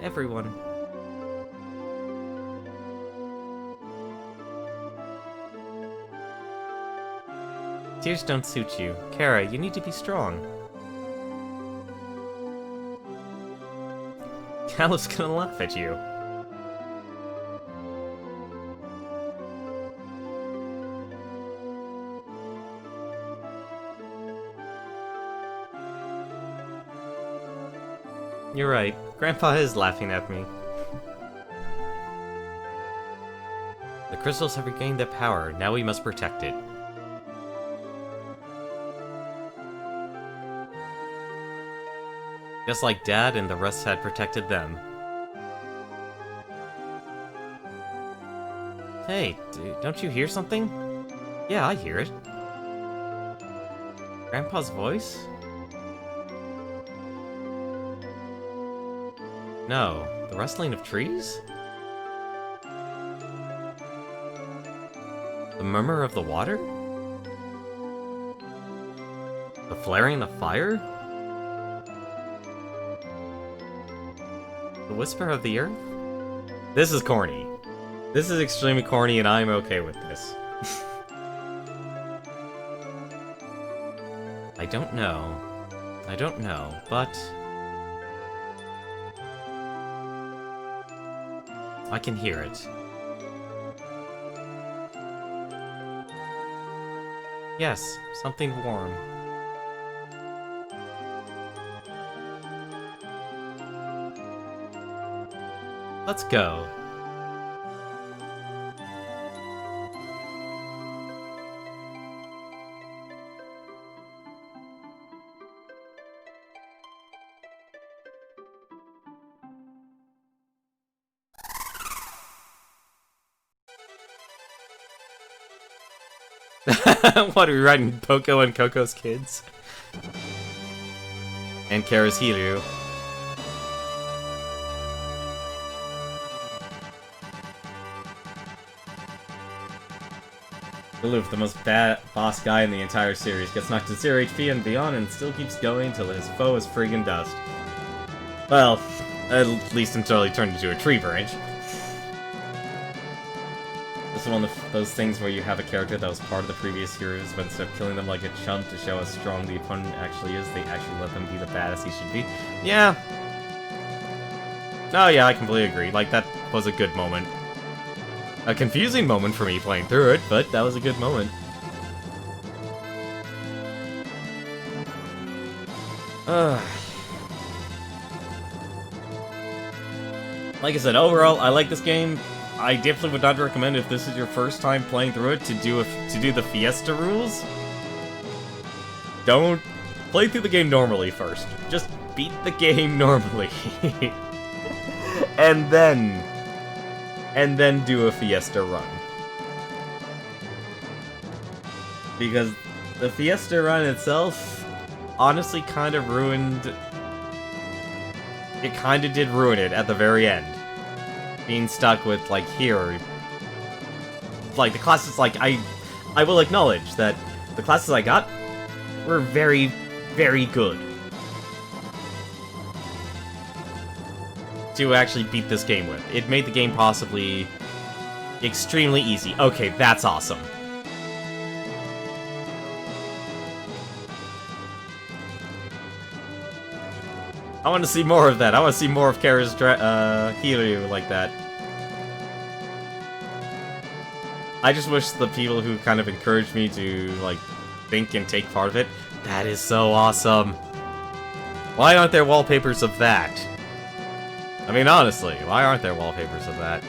Everyone. Tears don't suit you. Kara, you need to be strong. Calip's gonna laugh at you. You're right. Grandpa is laughing at me. The crystals have regained their power. Now we must protect it. Just like Dad and the rest had protected them. Hey, don't you hear something? Yeah, I hear it. Grandpa's voice? No, the rustling of trees? The murmur of the water? The flaring of fire? The Whisper of the Earth? This is corny. This is extremely corny, and I'm okay with this. I don't know. I don't know, but... I can hear it. Yes, something warm. Let's go. What, are we riding Poco and Coco's kids? And Kara's Hiryu. Aloof, the most bad boss guy in the entire series, gets knocked to 0 HP and beyond and still keeps going till his foe is friggin' dust. Well, at least until he turned into a tree branch. This is one of those things where you have a character that was part of the previous heroes, but instead of killing them like a chump to show how strong the opponent actually is, they actually let them be the badass he should be. Yeah. Oh yeah, I completely agree. Like, that was a good moment. A confusing moment for me playing through it, but that was a good moment. Like I said, overall, I like this game. I definitely would not recommend if this is your first time playing through it to do the Fiesta rules. Don't play through the game normally first. Just beat the game normally. and then do a Fiesta run. Because the Fiesta run itself honestly kind of ruined... It kind of did ruin it at the very end. Being stuck with, like, here. Like, the classes, like, I will acknowledge that the classes I got were very, very good. To actually beat this game with. It made the game possibly extremely easy. Okay, that's awesome. I want to see more of that. I want to see more of Kara's Hiryu like that. I just wish the people who kind of encouraged me to, like, think and take part of it, that is so awesome. Why aren't there wallpapers of that? I mean, honestly, why aren't there wallpapers of that?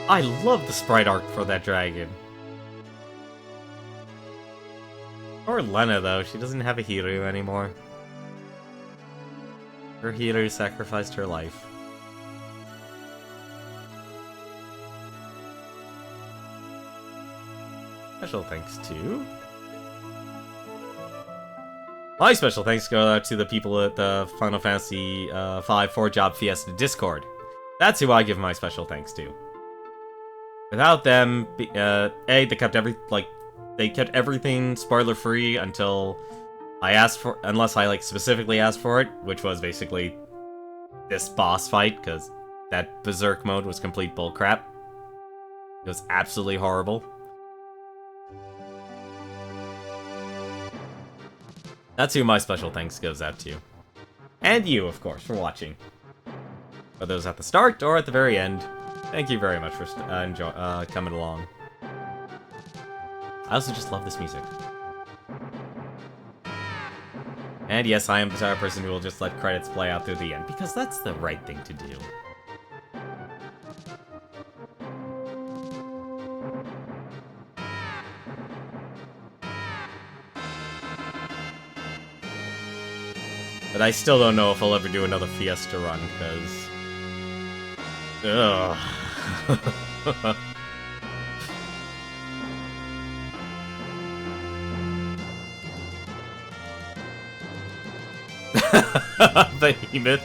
I love the sprite art for that dragon. Or Lena, though. She doesn't have a Hiryu anymore. Her Hiryu sacrificed her life. Special thanks to... My special thanks go out to the people at the Final Fantasy V 4-Job Fiesta Discord. That's who I give my special thanks to. Without them, they kept everything spoiler-free until I asked for, unless I, like, specifically asked for it, which was basically this boss fight, because that Berserk mode was complete bullcrap. It was absolutely horrible. That's who my special thanks goes out to. And you, of course, for watching. Whether it was at the start or at the very end. Thank you very much for coming along. I also just love this music. And yes, I am the type of person who will just let credits play out through the end, because that's the right thing to do. But I still don't know if I'll ever do another Fiesta run, because... Ugh. Behemoth.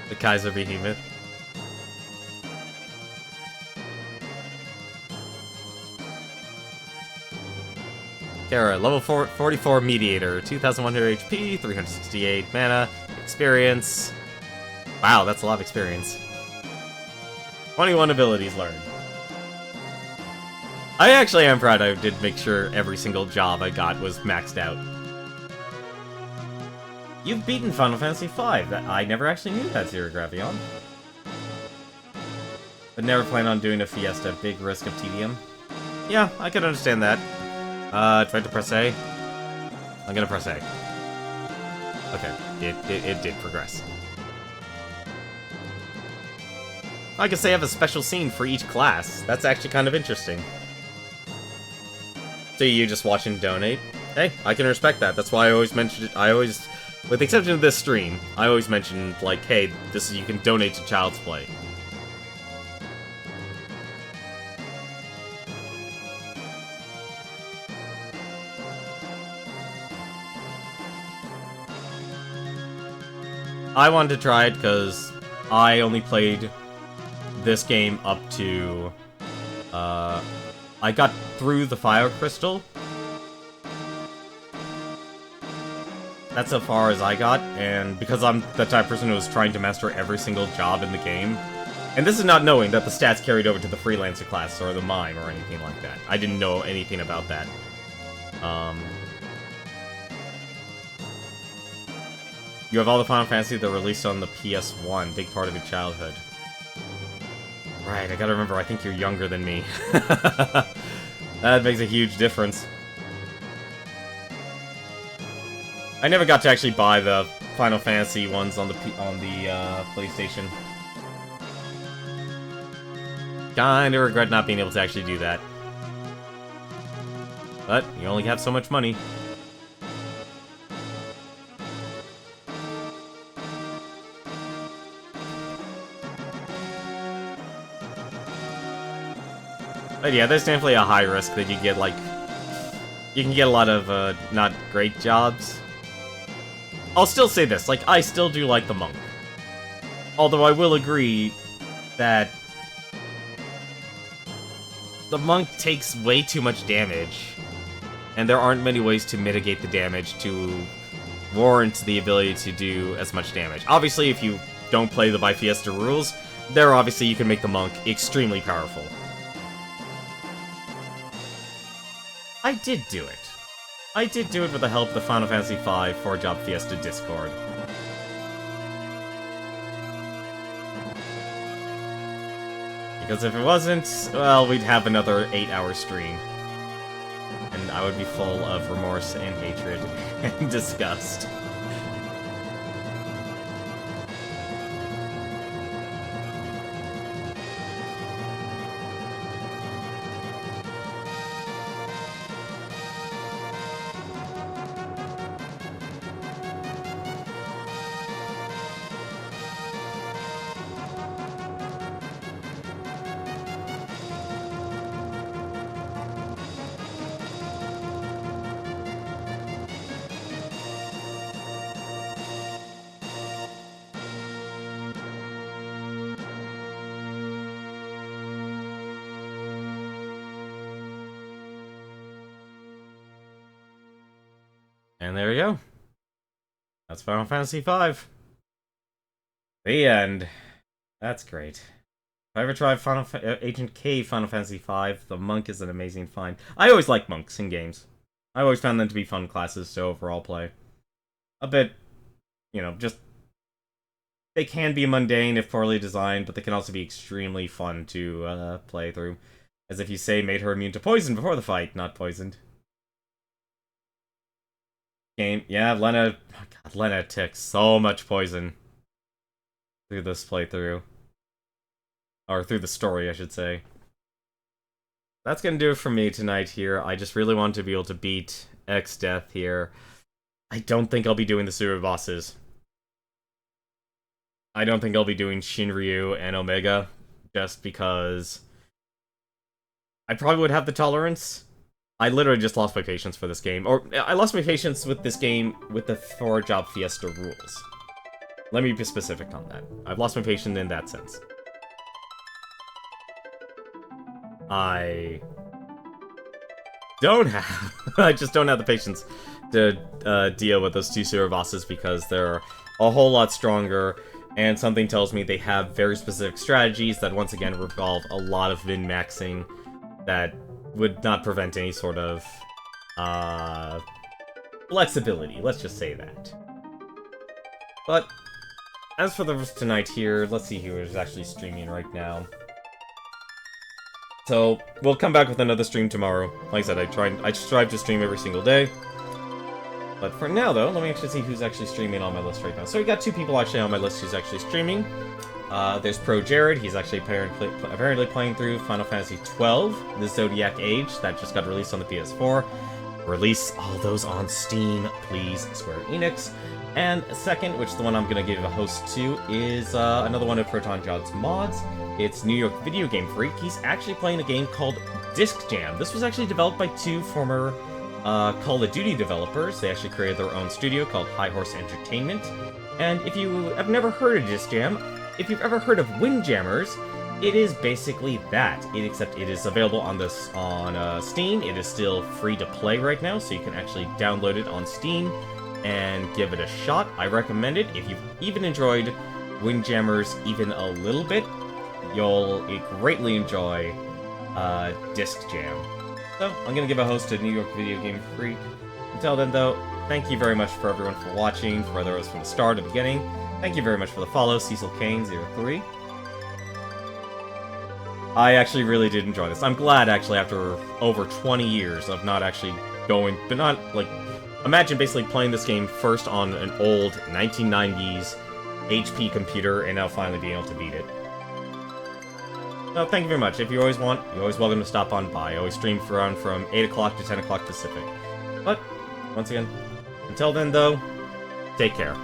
The Kaiser Behemoth. Kara, level 44 Mediator, 2100 HP, 368 mana, experience. Wow, that's a lot of experience. 21 abilities learned. I actually am proud I did make sure every single job I got was maxed out. You've beaten Final Fantasy V. I never actually knew that, Zero Gravion. But never plan on doing a Fiesta. Big risk of tedium. Yeah, I can understand that. Tried to press A. I'm gonna press A. Okay, it did progress. I guess they have a special scene for each class. That's actually kind of interesting. So you just watch and donate? Hey, I can respect that. That's why I always mention it. With the exception of this stream, I always mention, like, hey, you can donate to Child's Play. I wanted to try it because I only played this game up to, I got through the Fire Crystal. That's as far as I got, and because I'm the type of person who was trying to master every single job in the game, and this is not knowing that the stats carried over to the Freelancer class or the Mime or anything like that. I didn't know anything about that. You have all the Final Fantasy that were released on the PS1, big part of your childhood. Right, I gotta remember, I think you're younger than me. That makes a huge difference. I never got to actually buy the Final Fantasy ones on the PlayStation. Kinda regret not being able to actually do that. But you only have so much money. But yeah, there's definitely a high risk that you get, like... You can get a lot of, not great jobs. I'll still say this, like, I still do like the Monk. Although I will agree that... the Monk takes way too much damage. And there aren't many ways to mitigate the damage to warrant the ability to do as much damage. Obviously, if you don't play the by Fiesta rules, there obviously you can make the Monk extremely powerful. I did do it. I did do it with the help of the Final Fantasy V 4-Job Fiesta Discord. Because if it wasn't, well, we'd have another 8-hour stream. And I would be full of remorse and hatred and disgust. And there we go. That's Final Fantasy V. The end. That's great. If I ever try Agent K Final Fantasy V, the Monk is an amazing find. I always like monks in games. I always found them to be fun classes to overall play. A bit, you know, just... They can be mundane if poorly designed, but they can also be extremely fun to play through. As if you say, made her immune to poison before the fight, not poisoned. Game, yeah, Lena... Oh God, Lena took so much poison through this playthrough. Or through the story, I should say. That's gonna do it for me tonight here. I just really want to be able to beat X-Death here. I don't think I'll be doing the super bosses. I don't think I'll be doing Shinryu and Omega, just because I probably would have the tolerance. I literally just lost my patience for this game. Or, I lost my patience with this game with the 4-job Fiesta rules. Let me be specific on that. I've lost my patience in that sense. I don't have... I just don't have the patience to deal with those 2 super bosses because they're a whole lot stronger, and something tells me they have very specific strategies that once again involve a lot of min-maxing that would not prevent any sort of flexibility, let's just say that. But as for the rest tonight here, let's see who is actually streaming right now. So, we'll come back with another stream tomorrow. Like I said, I strive to stream every single day. But for now, though, let me actually see who's actually streaming on my list right now. So we got 2 people actually on my list who's actually streaming. There's Pro Jared. He's actually apparently playing through Final Fantasy XII, the Zodiac Age, that just got released on the PS4. Release all those on Steam, please, Square Enix. And second, which is the one I'm going to give a host to, is another one of Proton Jod's mods. It's New York Video Game Freak. He's actually playing a game called Disc Jam. This was actually developed by 2 former Call of Duty developers. They actually created their own studio called High Horse Entertainment. And if you have never heard of Disc Jam, if you've ever heard of Windjammers, it is basically that, except it is available on Steam. It is still free to play right now, so you can actually download it on Steam and give it a shot. I recommend it. If you've even enjoyed Windjammers even a little bit, you'll greatly enjoy Disc Jam. So, I'm going to give a host to New York Video Game Freak. Until then, though, thank you very much for everyone for watching, whether it was from the start or the beginning. Thank you very much for the follow, Cecil Kane03. I actually really did enjoy this. I'm glad, actually, after over 20 years of not actually going, but not, like, imagine basically playing this game first on an old 1990s HP computer and now finally being able to beat it. So, thank you very much. If you always want, you're always welcome to stop on by. I always stream around from 8 o'clock to 10 o'clock Pacific. But, once again, until then, though, take care.